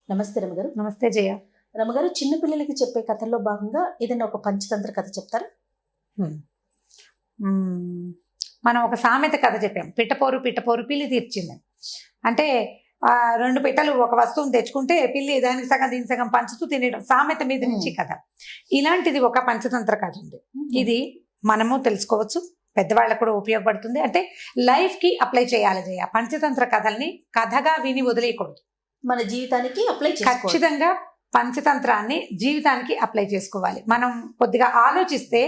నమస్తే రమగారు. నమస్తే జయ. రమగారు, చిన్న పిల్లలకి చెప్పే కథల్లో భాగంగా ఏదైనా ఒక పంచతంత్ర కథ చెప్తారా? మనం ఒక సామెత కథ చెప్పాం, పిట్టపోరు పిట్టపోరు పిల్లి తీర్చిందని. అంటే రెండు పిట్టలు ఒక వస్తువుని తెచ్చుకుంటే పిల్లి దానికి సగం దీని సగం పంచుతూ తినేయడం, సామెత మీద నుంచి కథ. ఇలాంటిది ఒక పంచతంత్ర కథ ఉంది. ఇది మనము తెలుసుకోవచ్చు, పెద్దవాళ్ళకు కూడా ఉపయోగపడుతుంది. అంటే లైఫ్కి అప్లై చేయాలి జయ. పంచతంత్ర కథల్ని కథగా విని వదిలేయకూడదు, మన జీవితానికి అప్లై ఖచ్చితంగా పంచతంత్రాన్ని జీవితానికి అప్లై చేసుకోవాలి. మనం కొద్దిగా ఆలోచిస్తే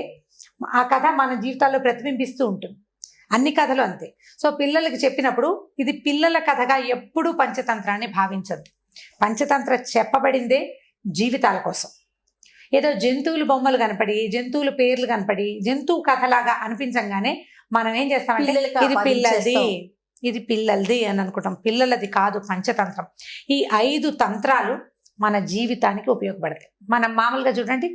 ఆ కథ మన జీవితాల్లో ప్రతిబింబిస్తూ ఉంటుంది. అన్ని కథలు అంతే. సో పిల్లలకి చెప్పినప్పుడు ఇది పిల్లల కథగా ఎప్పుడూ పంచతంత్రాన్ని భావించద్దు. పంచతంత్ర చెప్పబడిందే జీవితాల కోసం. ఏదో జంతువులు బొమ్మలు కనపడి, జంతువుల పేర్లు కనపడి, జంతువు కథలాగా అనిపించంగానే మనం ఏం చేస్తామంటే ఇది పిల్లలది, ఇది పిల్లలది అని అనుకుంటాం. పిల్లలది కాదు పంచతంత్రం. ఈ 5 తంత్రాలు మన జీవితానికి ఉపయోగపడతాయి. మనం మామూలుగా చూడండి,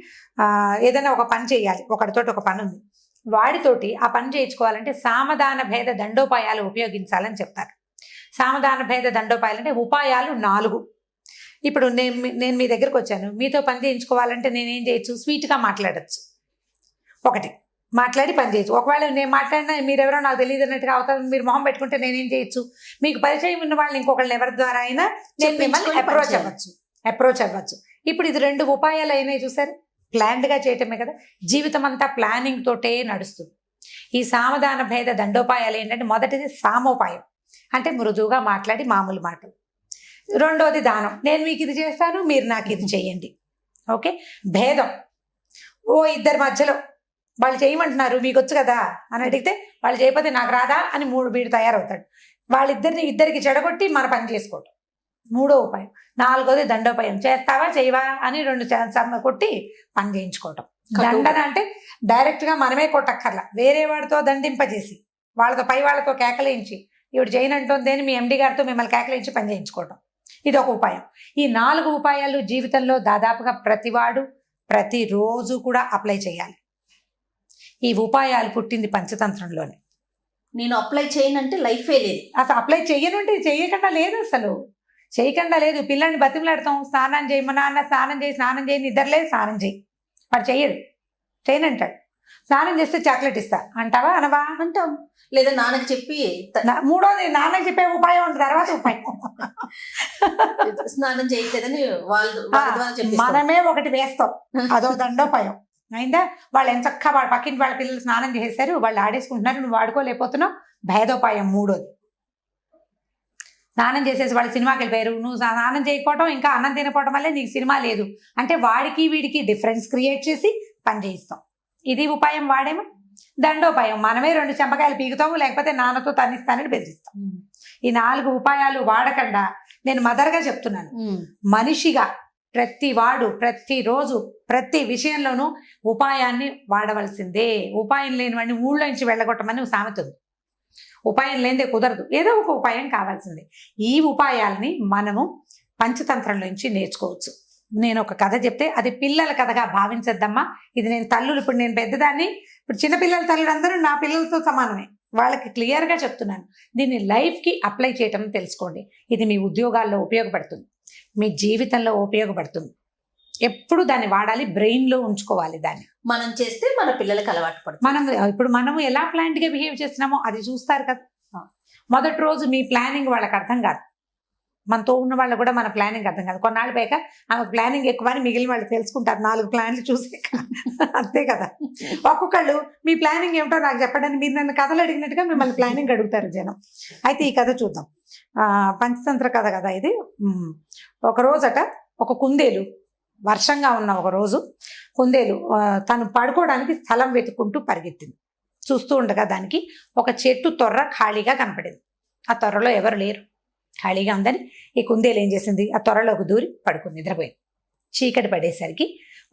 ఏదైనా ఒక పని చేయాలి, ఒకటితోటి ఒక పని ఉంది, వాడితోటి ఆ పని చేయించుకోవాలంటే సామధాన భేద దండోపాయాలు ఉపయోగించాలని చెప్తారు. సామధాన భేద దండోపాయాలు అంటే ఉపాయాలు 4. ఇప్పుడు నేను మీ దగ్గరకు వచ్చాను, మీతో పని చేయించుకోవాలంటే నేనేం చేయొచ్చు? స్వీట్గా మాట్లాడచ్చు, ఒకటి మాట్లాడి పని చేయొచ్చు. ఒకవేళ నేను మాట్లాడినా మీరెవరో నాకు తెలియదు అన్నట్టుగా అవుతారు, మీరు మొహం పెట్టుకుంటే నేనేం చేయొచ్చు? మీకు పరిచయం ఉన్న వాళ్ళని ఇంకొకళ్ళని ఎవరి ద్వారా అయినా నేను మిమ్మల్ని అప్రోచ్ అవ్వచ్చు. ఇప్పుడు ఇది 2 ఉపాయాలు అయినాయి చూసారు. ప్లాన్డ్గా చేయటమే కదా. జీవితం అంతా ప్లానింగ్ తోటే నడుస్తుంది. ఈ సామధాన భేద దండోపాయాలు ఏంటంటే, మొదటిది సామోపాయం, అంటే మృదువుగా మాట్లాడి మామూలు మాటలు. రెండోది దానం, నేను మీకు ఇది చేస్తాను, మీరు నాకు ఇది చేయండి. ఓకే. భేదం, ఇద్దరి మధ్యలో వాళ్ళు చేయమంటున్నారు, మీకు వచ్చు కదా అని అడిగితే వాళ్ళు చేయకపోతే నాకు రాదా అని వీడు తయారవుతాడు. ఇద్దరికి చెడగొట్టి మన పని చేసుకోవటం 3వ ఉపాయం. 4వది దండోపాయం, చేస్తావా చేయవా అని 2 కొట్టి పని చేయించుకోవటం. దండన అంటే డైరెక్ట్గా మనమే కొట్టక్కర్లా, వేరే వాడితో దండింపజేసి వాళ్ళతో పై వాళ్ళతో కేకలేయించి ఇవిడు చేయనంటోందేని మీ ఎండి గారితో మిమ్మల్ని కేకలేయించి పని చేయించుకోవటం, ఇది ఒక ఉపాయం. ఈ 4 ఉపాయాలు జీవితంలో దాదాపుగా ప్రతివాడు ప్రతిరోజు కూడా అప్లై చేయాలి. ఈ ఉపాయాలు పుట్టింది పంచతంత్రంలోనే. నేను అప్లై చేయనంటే లైఫే లేదు. అసలు అప్లై చెయ్యనుంటే చేయకుండా లేదు, అసలు చేయకుండా లేదు. పిల్లల్ని బతిమలాడతాం, స్నానం చేయి మా నాన్న, స్నానం చేయి నిద్రలేదు, స్నానం చేయి, వాడు చెయ్యడు, చేయనంటాడు. స్నానం చేస్తే చాక్లెట్ ఇస్తా అంటావా అనవా? అంటాం. లేదా నాన్నకి చెప్పి 3వది నాన్నకి చెప్పే ఉపాయం ఉంది, తర్వాత ఉపాయం స్నానం చేయట్లేదని మనమే ఒకటి వేస్తాం, అదో దండోపాయం అయిందా? వాళ్ళు ఎంచక్క వాళ్ళ పక్కింటి వాళ్ళ పిల్లలు స్నానం చేసేసారు, వాళ్ళు ఆడేసుకుంటున్నారు, నువ్వు వాడుకోలేకపోతున్నావు, భేదోపాయం 3వది. స్నానం చేసేసి వాళ్ళు సినిమాకి వెళ్ళిపోయారు, నువ్వు స్నానం చేయకపోవడం ఇంకా అన్నం తినకపోవడం వల్లే నీకు సినిమా లేదు అంటే వాడికి వీడికి డిఫరెన్స్ క్రియేట్ చేసి పని చేయిస్తాం. ఇది ఉపాయం. వాడేమో దండోపాయం, మనమే 2 చెంపకాయలు పీకుతాము, లేకపోతే నాన్నతో తన్నిస్తానని బెదిరిస్తాం. ఈ 4 ఉపాయాలు వాడకుండా, నేను మదర్గా చెప్తున్నాను, మనిషిగా ప్రతివాడు ప్రతిరోజు ప్రతి విషయంలోనూ ఉపాయాన్ని వాడవలసిందే. ఉపాయం లేని వాడిని ఊళ్ళో నుంచి వెళ్ళగొట్టమని సామెత ఉంది. ఉపాయం లేనిదే కుదరదు, ఏదో ఒక ఉపాయం కావాల్సిందే. ఈ ఉపాయాలని మనము పంచతంత్రంలో నుంచి నేర్చుకోవచ్చు. నేను ఒక కథ చెప్తే అది పిల్లల కథగా భావించద్దమ్మా. ఇది నేను తల్లులు, ఇప్పుడు నేను పెద్దదాన్ని, ఇప్పుడు చిన్నపిల్లల తల్లులు అందరూ నా పిల్లలతో సమానమే, వాళ్ళకి క్లియర్గా చెప్తున్నాను. దీన్ని లైఫ్కి అప్లై చేయటం తెలుసుకోండి. ఇది మీ ఉద్యోగాల్లో ఉపయోగపడుతుంది, మీ జీవితంలో ఉపయోగపడుతుంది. ఎప్పుడు దాన్ని వాడాలి, బ్రెయిన్లో ఉంచుకోవాలి. దాన్ని మనం చేస్తే మన పిల్లలకి అలవాటు పడుతుంది. ఇప్పుడు మనము ఎలా ప్లాన్డ్గా బిహేవ్ చేస్తున్నామో అది చూస్తారు కదా. మొదటి రోజు మీ ప్లానింగ్ వాళ్ళకి అర్థం కాదు, మనతో ఉన్న వాళ్ళు కూడా మన ప్లానింగ్ అర్థం కాదు. కొన్నాళ్ళు పైగా ఆమెకు ప్లానింగ్ ఎక్కువ అని మిగిలిన వాళ్ళు తెలుసుకుంటారు 4 ప్లాన్లు చూసే, అంతే కదా. ఒక్కొక్కళ్ళు మీ ప్లానింగ్ ఏమిటో నాకు చెప్పడానికి మీరు నన్ను కథలు అడిగినట్టుగా మిమ్మల్ని ప్లానింగ్ అడుగుతారు జనం. అయితే ఈ కథ చూద్దాం. పంచతంత్ర కథ కదా ఇది. ఒక రోజట ఒక కుందేలు, వర్షంగా ఉన్న ఒక రోజు కుందేలు తను పడుకోవడానికి స్థలం వెతుక్కుంటూ పరిగెత్తింది. చూస్తూ ఉండగా దానికి ఒక చెట్టు తొర్ర ఖాళీగా కనపడింది. ఆ తొర్రలో ఎవరు లేరు, ఖాళీగా ఉందని ఈ కుందేలు ఏం చేసింది, ఆ తొర్రలోకి దూరి పడుకుంది, నిద్రపోయింది. చీకటి పడేసరికి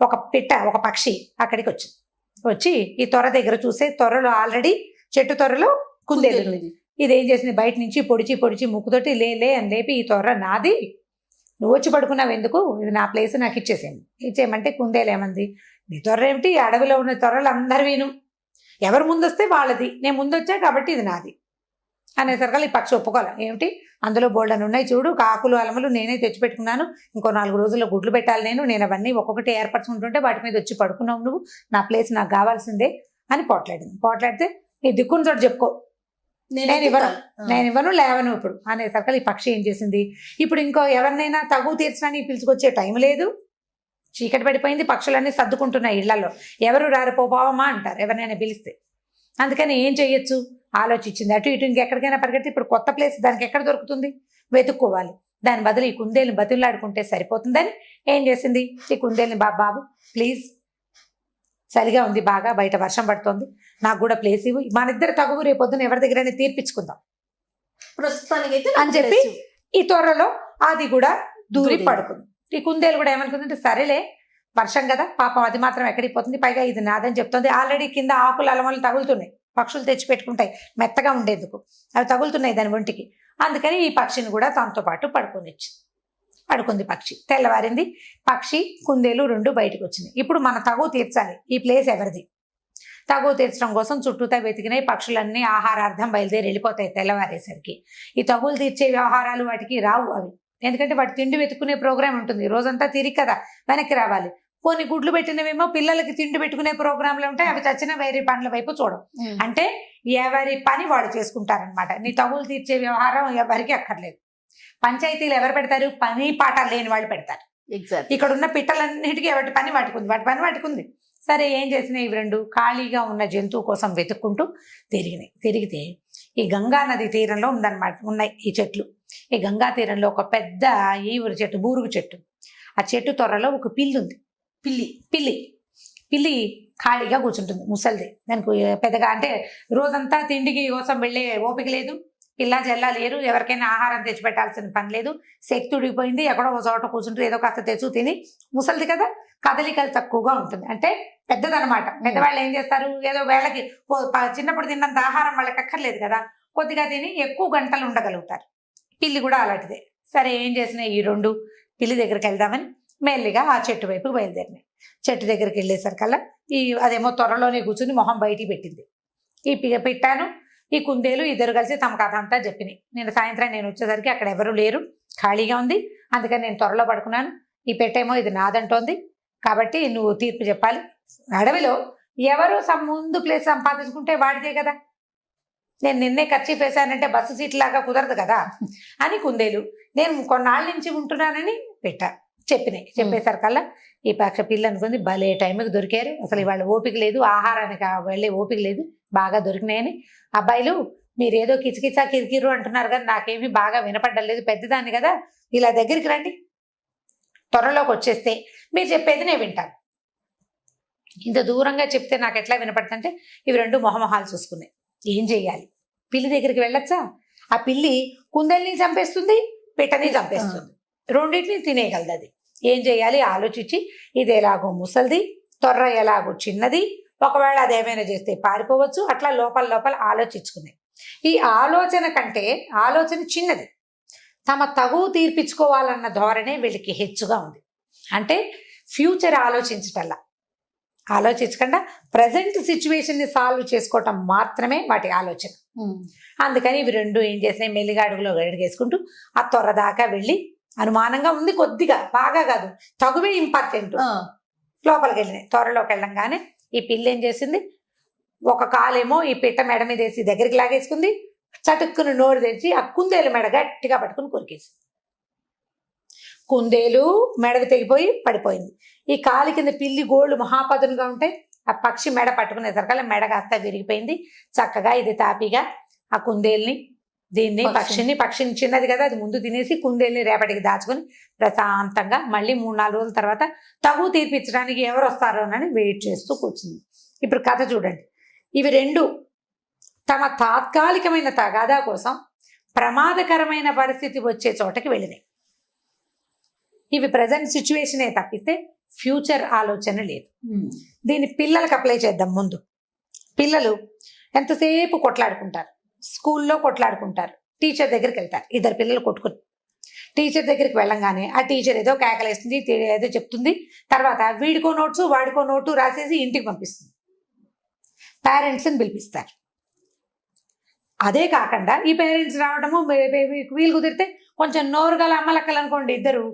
ఒక పక్షి అక్కడికి వచ్చింది. వచ్చి ఈ తొర్ర దగ్గర చూసే, తొర్రలో ఆల్రెడీ చెట్టు తొర్రలో కుందేలు ఉంది. ఇదేం చేసింది, బయట నుంచి పొడిచి ముక్కుతోటి లే అని లేపి, ఈ తొర్ర నాది, నువ్వు వచ్చి పడుకున్నావు ఎందుకు, ఇది నా ప్లేస్, నాకు ఇచ్చేసేయండి. ఇచ్చేయమంటే కుందేలు ఏమంది, నీ తొర్ర ఏమిటి, అడవిలో ఉన్న తొర్రలు అందరు విను, ఎవరు ముందొస్తే వాళ్ళది, నేను ముందొచ్చా కాబట్టి ఇది నాది. అనేసరికి ఈ పక్షి ఒప్పుకోవాలి. ఏమిటి అందులో బోల్డని ఉన్నాయి చూడు, కాకులు అలమలు నేనే తెచ్చిపెట్టుకున్నాను, ఇంకో 4 రోజుల్లో గుడ్లు పెట్టాలి, నేను అవన్నీ ఒక్కొక్కటి ఏర్పరచుకుంటుంటే వాటి మీద వచ్చి పడుకున్నావు నువ్వు, నా ప్లేస్ నాకు కావాల్సిందే అని పోట్లాడితే ఈ దిక్కుని చోటు చెప్పుకో, నేను ఇవ్వను లేవను ఇప్పుడు అనేసరికి ఈ పక్షి ఏం చేసింది, ఇప్పుడు ఇంకో ఎవరినైనా తగు తీర్చడానికి పిలుచుకొచ్చే టైం లేదు, చీకటి పడిపోయింది, పక్షులన్నీ సర్దుకుంటున్నాయి ఇళ్లలో, ఎవరు రారు పోవమ్మా అంటారు ఎవరినైనా పిలిస్తే. అందుకని ఏం చెయ్యొచ్చు ఆలోచించింది, అటు ఇటు ఇంకెక్కడికైనా పరిగెడితే ఇప్పుడు కొత్త ప్లేస్ దానికి ఎక్కడ దొరుకుతుంది, వెతుక్కోవాలి. దాని బదులు ఈ కుందేలుని బతులాడుకుంటే సరిపోతుందని ఏం చేసింది, ఈ కుందేలుని బాబు ప్లీజ్ చలిగా ఉంది బాగా, బయట వర్షం పడుతోంది, నాకు కూడా ప్లేస్ ఇవ్వు, మన ఇద్దరు తగువు రేపొద్దున ఎవరి దగ్గరైనా తీర్పించుకుందాం ప్రస్తుతానికి అని చెప్పి ఈ త్వరలో అది కూడా దూరి పడుకుంది. ఈ కుందేలు కూడా ఏమనుకుందంటే సరేలే వర్షం కదా పాపం అది మాత్రం ఎక్కడికి పోతుంది, పైగా ఇది నాదని చెప్తుంది, ఆల్రెడీ కింద ఆకులు అలమలు తగులుతున్నాయి, పక్షులు తెచ్చి పెట్టుకుంటాయి మెత్తగా ఉండేందుకు, అవి తగులుతున్నాయి దాని ఒంటికి. అందుకని ఈ పక్షిని కూడా తనతో పాటు పడుకుంది పక్షి. తెల్లవారింది, పక్షి కుందేలు 2 బయటకు వచ్చినాయి. ఇప్పుడు మన తగువ తీర్చాలి, ఈ ప్లేస్ ఎవరిది, తగువ తీర్చడం కోసం చుట్టూతా వెతికినాయి పక్షులన్నీ, ఆహారార్థం బయలుదేరి వెళ్ళిపోతాయి తెల్లవారేసరికి. ఈ తగులు తీర్చే వ్యవహారాలు వాటికి రావు అవి, ఎందుకంటే వాటి తిండి వెతుకునే ప్రోగ్రామ్ ఉంటుంది, రోజంతా తిరిగి కదా వెనక్కి రావాలి. కొన్ని గుడ్లు పెట్టినవేమో పిల్లలకి తిండి పెట్టుకునే ప్రోగ్రాంలు ఉంటాయి, అవి చచ్చిన వేరే పనుల వైపు చూడం. అంటే ఎవరి పని వాళ్ళు చేసుకుంటారనమాట. నీ తగులు తీర్చే వ్యవహారం ఎవరికి అక్కర్లేదు. పంచాయతీలు ఎవరు పెడతారు, పని పాట లేని వాళ్ళు పెడతారు. ఇక్కడ ఉన్న పిట్టలన్నిటికీ ఎవరి పని వాటికి ఉంది. సరే ఏం చేసినాయి, ఇవి 2 ఖాళీగా ఉన్న జంతువు కోసం వెతుక్కుంటూ తిరిగితే ఈ గంగా నది తీరంలో ఉన్నాయి ఈ చెట్లు. ఈ గంగా తీరంలో ఒక పెద్ద ఈవురు చెట్టు, బూరుగు చెట్టు, ఆ చెట్టు త్వరలో ఒక పిల్లి ఉంది. పిల్లి ఖాళీగా కూర్చుంటుంది, ముసలిది. దానికి పెద్దగా అంటే రోజంతా తిండికి కోసం వెళ్ళే ఓపిక లేదు, పిల్ల జల్ల లేరు, ఎవరికైనా ఆహారం తెచ్చిపెట్టాల్సిన పని లేదు, శక్తి ఉడిగిపోయింది, ఎక్కడో ఒక చోట కూర్చుంటూ ఏదో కాస్త తెచ్చు తిని, ముసలిది కదా కదలికలు తక్కువగా ఉంటుంది, అంటే పెద్దదనమాట. పెద్దవాళ్ళు ఏం చేస్తారు, ఏదో వేళకి చిన్నప్పుడు తిన్నంత ఆహారం వాళ్ళకి అక్కర్లేదు కదా, కొద్దిగా తిని ఎక్కువ గంటలు ఉండగలుగుతారు. పిల్లి కూడా అలాంటిదే. సరే ఏం చేసినాయి, ఈ 2 పిల్లి దగ్గరికి వెళ్దామని మెల్లిగా ఆ చెట్టు వైపుకి బయలుదేరినాయి. చెట్టు దగ్గరికి వెళ్ళేసరికల్లా అదేమో త్వరలోనే కూర్చుని మొహం బయటికి పెట్టింది. ఈ పిట్టాను ఈ కుందేలు ఇద్దరు కలిసి తమ కథ అంతా చెప్పినాయి. సాయంత్రం నేను వచ్చేసరికి అక్కడ ఎవరు లేరు, ఖాళీగా ఉంది, అందుకని నేను త్వరలో పడుకున్నాను. ఈ పెట్టేమో ఇది నాదంటోంది, కాబట్టి నువ్వు తీర్పు చెప్పాలి. అడవిలో ఎవరు ముందు ప్లేస్ సంపాదించుకుంటే వాడిదే కదా, నేను నిన్నే ఖర్చు వేశానంటే బస్సు సీట్ లాగా కుదరదు కదా అని కుందేలు, నేను కొన్నాళ్ళ నుంచి ఉంటున్నానని చెప్పేసరికల్లా ఈ పక్ష పిల్ల అనుకుంది, భలే టైంకి దొరికారు, అసలు ఇవాళ ఓపిక లేదు, ఆహారానికి వెళ్ళే ఓపిక లేదు, బాగా దొరికినాయని. అబ్బాయిలు మీరేదో కిచకిచా కిరికిరు అంటున్నారు కదా, నాకేమీ బాగా వినపడ్డం లేదు, పెద్దదాన్ని కదా, ఇలా దగ్గరికి రండి, త్వరలోకి వచ్చేస్తే మీరు చెప్పేది నేను వింటాను. ఇంత దూరంగా చెప్తే నాకు ఎట్లా వినపడుతుంటే ఇవి 2 మొహమొహాలు చూసుకున్నాయి. ఏం చెయ్యాలి, పిల్లి దగ్గరికి వెళ్ళొచ్చా? ఆ పిల్లి కుందేల్ని చంపేస్తుంది, పిట్టని చంపేస్తుంది, రెండింటిని తినేయగలదు. అది ఏం చేయాలి ఆలోచించి, ఇది ఎలాగో ముసలిది, తొర్ర ఎలాగో చిన్నది, ఒకవేళ అదేమైనా చేస్తే పారిపోవచ్చు, అట్లా లోపల ఆలోచించుకున్నాయి. ఈ ఆలోచన కంటే ఆలోచన చిన్నది, తమ తగువు తీర్పించుకోవాలన్న ధోరణే వీళ్ళకి హెచ్చుగా ఉంది. అంటే ఫ్యూచర్ ఆలోచించకుండా ప్రజెంట్ సిచ్యువేషన్ని సాల్వ్ చేసుకోవటం మాత్రమే వాటి ఆలోచన. అందుకని ఇవి 2 ఏం చేసినాయి, మెల్లిగా అడుగులో అడుగేసుకుంటూ ఆ త్వర దాకా వెళ్ళి, అనుమానంగా ఉంది కొద్దిగా, బాగా కాదు, తగువే ఇంపార్టెంట్, లోపలికి వెళ్ళినాయి. త్వరలోకి వెళ్ళంగానే ఈ పిల్లి ఏం చేసింది, ఒక కాలేమో ఈ పిట్ట మెడ మీద వేసి దగ్గరికి లాగేసుకుంది, చటుక్కును నోరు తెరిచి ఆ కుందేలు మెడ గట్టిగా పట్టుకుని కొరికేసి, కుందేలు మెడకు తెగిపోయి పడిపోయింది. ఈ కాలి కింద పిల్లి గోళ్ళు మహాపదునుగా ఉంటాయి, ఆ పక్షి మెడ పట్టుకునేసరికల్లా మెడ కాస్త విరిగిపోయింది. చక్కగా ఇది తాపిగా ఆ కుందేల్ని పక్షిని చిన్నది కదా, అది ముందు తినేసి కుందేల్ని రేపటికి దాచుకొని ప్రశాంతంగా మళ్ళీ 3-4 రోజుల తర్వాత తగు తీర్పించడానికి ఎవరు వస్తారోనని వెయిట్ చేస్తూ కూర్చుంది. ఇప్పుడు కథ చూడండి, ఇవి 2 తమ తాత్కాలికమైన తగాదా కోసం ప్రమాదకరమైన పరిస్థితి వచ్చే చోటకి వెళ్ళినాయి. ఇవి ప్రజెంట్ సిచ్యువేషనే తప్పిస్తే ఫ్యూచర్ ఆలోచన లేదు. దీన్ని పిల్లలకు అప్లై చేద్దాం. ముందు పిల్లలు ఎంతసేపు కొట్లాడుకుంటారు, స్కూల్లో కొట్లాడుకుంటారు, టీచర్ దగ్గరికి వెళ్తారు, 2 పిల్లలు కొట్టుకుని టీచర్ దగ్గరికి వెళ్ళంగానే ఆ టీచర్ ఏదో కేకలేస్తుంది, ఏదో చెప్తుంది, తర్వాత వీడికో నోట్సు వాడికో నోటు రాసేసి ఇంటికి పంపిస్తుంది. పేరెంట్స్ని పిలిపిస్తారు. అదే కాకుండా ఈ పేరెంట్స్ రావడము వీలు కుదిరితే కొంచెం నోరు గల అమ్మలక్కలు అనుకోండి, ఇద్దరు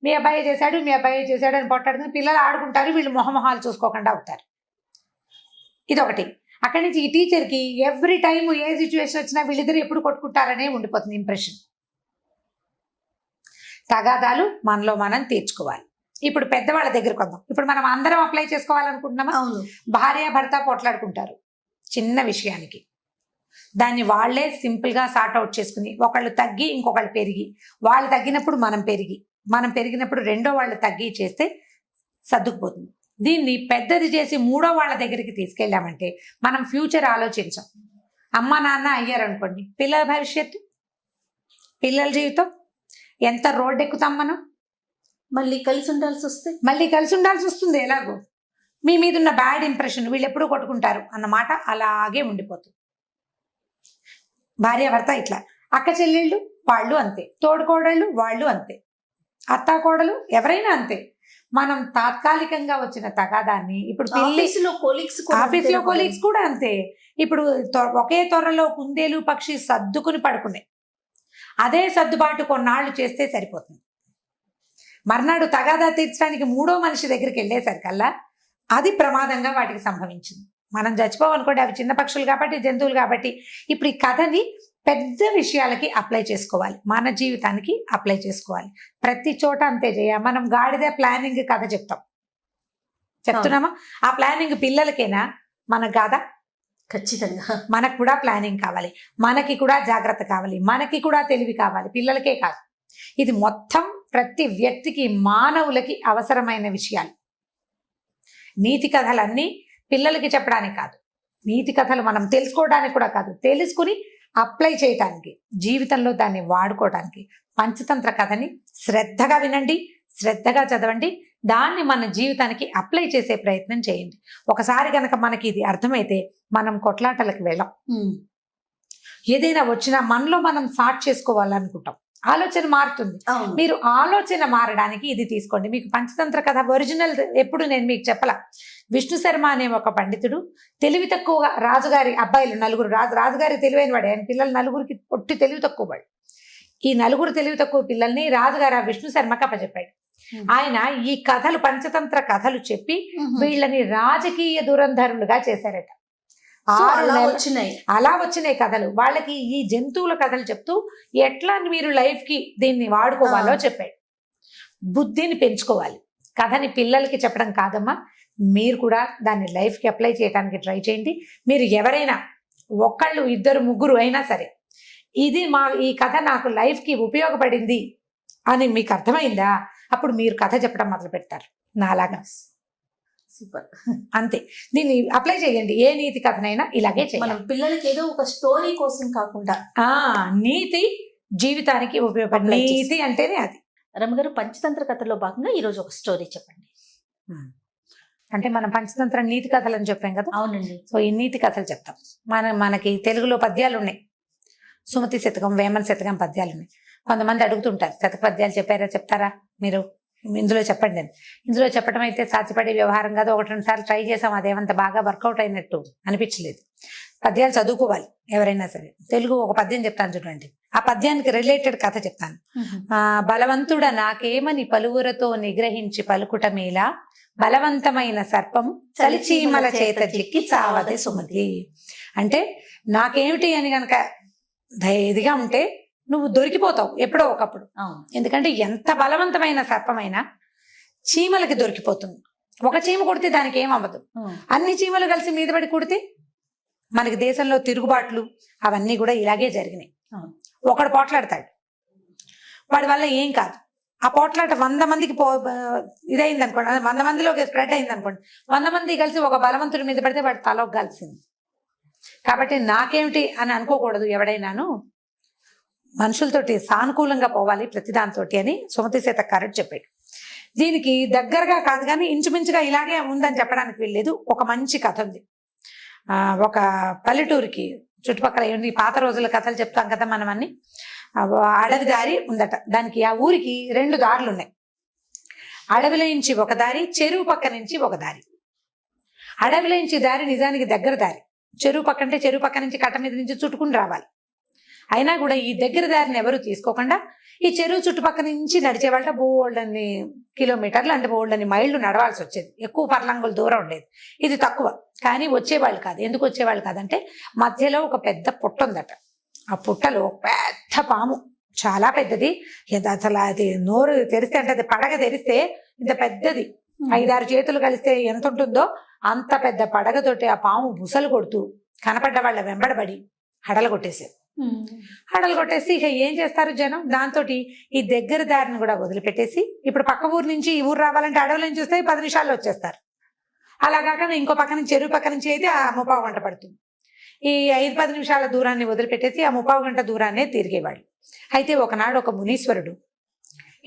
మీ అబ్బాయి చేశాడు అని పొట్టాడుకుని పిల్లలు ఆడుకుంటారు, వీళ్ళు మొహమొహాలు చూసుకోకుండా అవుతారు. ఇదొకటి. అక్కడి నుంచి ఈ టీచర్కి ఎవ్రీ టైం ఏ సిచ్యువేషన్ వచ్చినా వీళ్ళిద్దరు ఎప్పుడు కొట్టుకుంటారనే ఉండిపోతుంది ఇంప్రెషన్. తగాదాలు మనలో మనం తీర్చుకోవాలి. ఇప్పుడు పెద్దవాళ్ళ దగ్గరకు వద్దాం. ఇప్పుడు మనం అందరం అప్లై చేసుకోవాలనుకుంటున్నామా? అవును. భార్య భర్త పోట్లాడుకుంటారు చిన్న విషయానికి, దాన్ని వాళ్లే సింపుల్ గా సార్ట్ అవుట్ చేసుకుని, ఒకళ్ళు తగ్గి ఇంకొకళ్ళు పెరిగి, వాళ్ళు తగ్గినప్పుడు మనం పెరిగినప్పుడు రెండో వాళ్ళు తగ్గి చేస్తే సర్దుకుపోతుంది. దీన్ని పెద్దది చేసి మూడో వాళ్ళ దగ్గరికి తీసుకెళ్ళామంటే మనం ఫ్యూచర్ ఆలోచించాం. అమ్మ నాన్న అయ్యారనుకోండి, పిల్లల భవిష్యత్తు, పిల్లల జీవితం, ఎంత రోడ్డు ఎక్కుతాం మనం. మళ్ళీ కలిసి ఉండాల్సి వస్తుంది. ఎలాగో మీ మీద ఉన్న బ్యాడ్ ఇంప్రెషన్, వీళ్ళు ఎప్పుడూ కొట్టుకుంటారు అన్నమాట అలాగే ఉండిపోతుంది. భార్య భర్త ఇట్లా, అక్క చెల్లెళ్ళు వాళ్ళు అంతే, తోడుకోడళ్ళు వాళ్ళు అంతే, అత్తా కోడలు ఎవరైనా అంతే. మనం తాత్కాలికంగా వచ్చిన తగాదాన్ని ఇప్పుడు ఆఫీసులో కొలీగ్స్ కూడా అంతే. ఇప్పుడు ఒకే త్వరలో కుందేలు పక్షి సర్దుకుని పడుకునే, అదే సర్దుబాటు కొన్నాళ్ళు చేస్తే సరిపోతుంది. మర్నాడు తగాదా తీర్చడానికి మూడో మనిషి దగ్గరికి వెళ్ళేసరికల్లా అది ప్రమాదంగా వాటికి సంభవించింది. మనం చచ్చిపోవనుకోండి, అవి చిన్న పక్షులు కాబట్టి, జంతువులు కాబట్టి. ఇప్పుడు ఈ కథని పెద్ద విషయాలకి అప్లై చేసుకోవాలి, మన జీవితానికి అప్లై చేసుకోవాలి. ప్రతి చోట అంతే చేయాలి. మనం గాడిద ప్లానింగ్ కథ చెప్తున్నామా? ఆ ప్లానింగ్ పిల్లలకేనా? మనకు కాదా? ఖచ్చితంగా మనకు కూడా ప్లానింగ్ కావాలి, మనకి కూడా జాగ్రత్త కావాలి, మనకి కూడా తెలివి కావాలి, పిల్లలకే కాదు. ఇది మొత్తం ప్రతి వ్యక్తికి, మానవులకి అవసరమైన విషయాలు. నీతి కథలన్నీ పిల్లలకి చెప్పడానికి కాదు, నీతి కథలు మనం తెలుసుకోవడానికి కూడా కాదు, తెలుసుకుని అప్లై చేయటానికి, జీవితంలో దాన్ని వాడుకోవడానికి. పంచతంత్ర కథని శ్రద్ధగా వినండి, శ్రద్ధగా చదవండి, దాన్ని మన జీవితానికి అప్లై చేసే ప్రయత్నం చేయండి. ఒకసారి కనుక మనకి ఇది అర్థమైతే మనం కొట్లాటలకు వెళ్ళం. ఏదైనా వచ్చినా మనలో మనం సార్ట్ చేసుకోవాలనుకుంటాం, ఆలోచన మారుతుంది. మీరు ఆలోచన మారడానికి ఇది తీసుకోండి. మీకు పంచతంత్ర కథ ఒరిజినల్ ఎప్పుడు నేను మీకు చెప్పలా. విష్ణు శర్మ అనే ఒక పండితుడు తెలివి తక్కువగా, రాజుగారి అబ్బాయిలు నలుగురు, రాజుగారి తెలివైన వాడు, ఆయన పిల్లలు నలుగురికి పొట్టి తెలివి తక్కువ వాడు. ఈ నలుగురు తెలివి తక్కువ పిల్లల్ని రాజుగారు విష్ణు శర్మకి అప్పచెప్పాడు. ఆయన ఈ కథలు, పంచతంత్ర కథలు చెప్పి వీళ్ళని రాజకీయ దురంధరులుగా చేశారట. అలా వచ్చినాయి కథలు. వాళ్ళకి ఈ జంతువుల కథలు చెప్తూ ఎట్లా మీరు లైఫ్ కి దీన్ని వాడుకోవాలో చెప్పాడు. బుద్ధిని పెంచుకోవాలి. కథని పిల్లలకి చెప్పడం కాదమ్మా, మీరు కూడా దాన్ని లైఫ్ కి అప్లై చేయడానికి ట్రై చేయండి. మీరు ఎవరైనా ఒకళ్ళు, ఇద్దరు, ముగ్గురు అయినా సరే, ఇది ఈ కథ నాకు లైఫ్ కి ఉపయోగపడింది అని మీకు అర్థమైందా, అప్పుడు మీరు కథ చెప్పడం మొదలు పెడతారు నాలాగా. సూపర్. అంతే, దీన్ని అప్లై చేయండి. ఏ నీతి కథనైనా ఇలాగే చేయాలి. మనం పిల్లలకి ఏదో ఒక స్టోరీ కోసం కాకుండా నీతి జీవితానికి ఉపయోగపడే నీతి అంటేనే అది. రమగారు, పంచతంత్ర కథలో భాగంగా ఈరోజు ఒక స్టోరీ చెప్పండి. అంటే మనం పంచతంత్ర నీతి కథలు అని చెప్పాం కదా. అవునండి. సో ఈ నీతి కథలు చెప్తాం. మనకి తెలుగులో పద్యాలు ఉన్నాయి. సుమతి శతకం, వేమన శతకం పద్యాలు ఉన్నాయి. కొంతమంది అడుగుతుంటారు, శతక పద్యాలు చెప్తారా మీరు, ఇందులో చెప్పండి అని. ఇందులో చెప్పడం అయితే సాధ్యపడే వ్యవహారం కాదు. 1-2 సార్లు ట్రై చేసాం, అదేమంత బాగా వర్కౌట్ అయినట్టు అనిపించలేదు. పద్యాలు చదువుకోవాలి ఎవరైనా సరే. తెలుగు ఒక పద్యం చెప్తాను చూడండి, ఆ పద్యానికి రిలేటెడ్ కథ చెప్తాను. బలవంతుడ నాకేమని పలువురతో నిగ్రహించి పలుకుటమేలా, బలవంతమైన సర్పం చలిచీమల చేత జిక్కి చావదే సుమతి. అంటే నాకేమిటి అని కనుక ఇదిగా ఉంటే నువ్వు దొరికిపోతావు ఎప్పుడో ఒకప్పుడు. ఎందుకంటే ఎంత బలవంతమైన సర్పమైనా చీమలకి దొరికిపోతుంది. ఒక చీమ కొడితే దానికి ఏమవ్వదు, అన్ని చీమలు కలిసి మీద పడి కొడితే మనకి దేశంలో తిరుగుబాట్లు అవన్నీ కూడా ఇలాగే జరిగినాయి. ఒకడు పోట్లాడతాడు, వాడి వల్ల ఏం కాదు. ఆ పోట్లాట 100 మందికి ఇదైంది అనుకోండి, 100 మందిలోకి స్ప్రెడ్ అయింది అనుకోండి, 100 మంది కలిసి ఒక బలవంతుడి మీద పడితే వాడి తలకు కలిసింది. కాబట్టి నాకేమిటి అని అనుకోకూడదు. ఎవడైనాను మనుషులతోటి సానుకూలంగా పోవాలి ప్రతిదానితోటి అని సుమతి శతకారుడు చెప్పాడు. దీనికి దగ్గరగా కాదు కానీ ఇంచుమించుగా ఇలాగే ఉందని చెప్పడానికి వీల్లేదు. ఒక మంచి కథ ఉంది. ఒక పల్లెటూరికి చుట్టుపక్కల ఈ పాత రోజుల కథలు చెప్తాం కదా మనం అన్ని. అడవి దారి ఉందట. దానికి ఆ ఊరికి 2 దారులు ఉన్నాయి. అడవిలో నుంచి ఒక దారి, చెరువు పక్క నుంచి ఒక దారి. అడవిలో నుంచి దారి నిజానికి దగ్గర దారి. చెరువు పక్క అంటే చెరువు పక్క నుంచి కట్ట మీద నుంచి చుట్టుకుని రావాలి. అయినా కూడా ఈ దగ్గర దారిని ఎవరు తీసుకోకుండా ఈ చెరువు చుట్టుపక్కల నుంచి నడిచే వాళ్ళ బోల్డని కిలోమీటర్లు అంటే బోల్డని మైళ్ళు నడవాల్సి వచ్చేది. ఎక్కువ పర్లంగుల దూరం ఉండేది. ఇది తక్కువ, కానీ వచ్చేవాళ్ళు కాదు. ఎందుకు వచ్చేవాళ్ళు కాదంటే మధ్యలో ఒక పెద్ద పుట్ట ఉందట. ఆ పుట్టలో పెద్ద పాము, చాలా పెద్దది. అసలు అది నోరు తెరిస్తే అంటే అది పడగ తెరిస్తే ఇంత పెద్దది, 5-6 చేతులు కలిస్తే ఎంత ఉంటుందో అంత పెద్ద పడగతోటి ఆ పాము బుసలు కొడుతూ కనపడ్డ వాళ్ళ వెంబడబడి హడలు కొట్టేసేది. హడలు కొట్టేసి ఇక ఏం చేస్తారు జనం, దాంతో ఈ దగ్గర దారిని కూడా వదిలిపెట్టేసి ఇప్పుడు పక్క ఊరు నుంచి ఈ ఊరు రావాలంటే అడవుల నుంచి వస్తే 10 నిమిషాల్లో వచ్చేస్తారు. అలా కాకుండా ఇంకో పక్క నుంచి చెరువు పక్క నుంచి అయితే ఆ 30 గంట పడుతుంది. ఈ 5-10 నిమిషాల దూరాన్ని వదిలిపెట్టేసి ఆ 30 గంట దూరాన్నే తిరిగేవాళ్ళు. అయితే ఒకనాడు ఒక మునీశ్వరుడు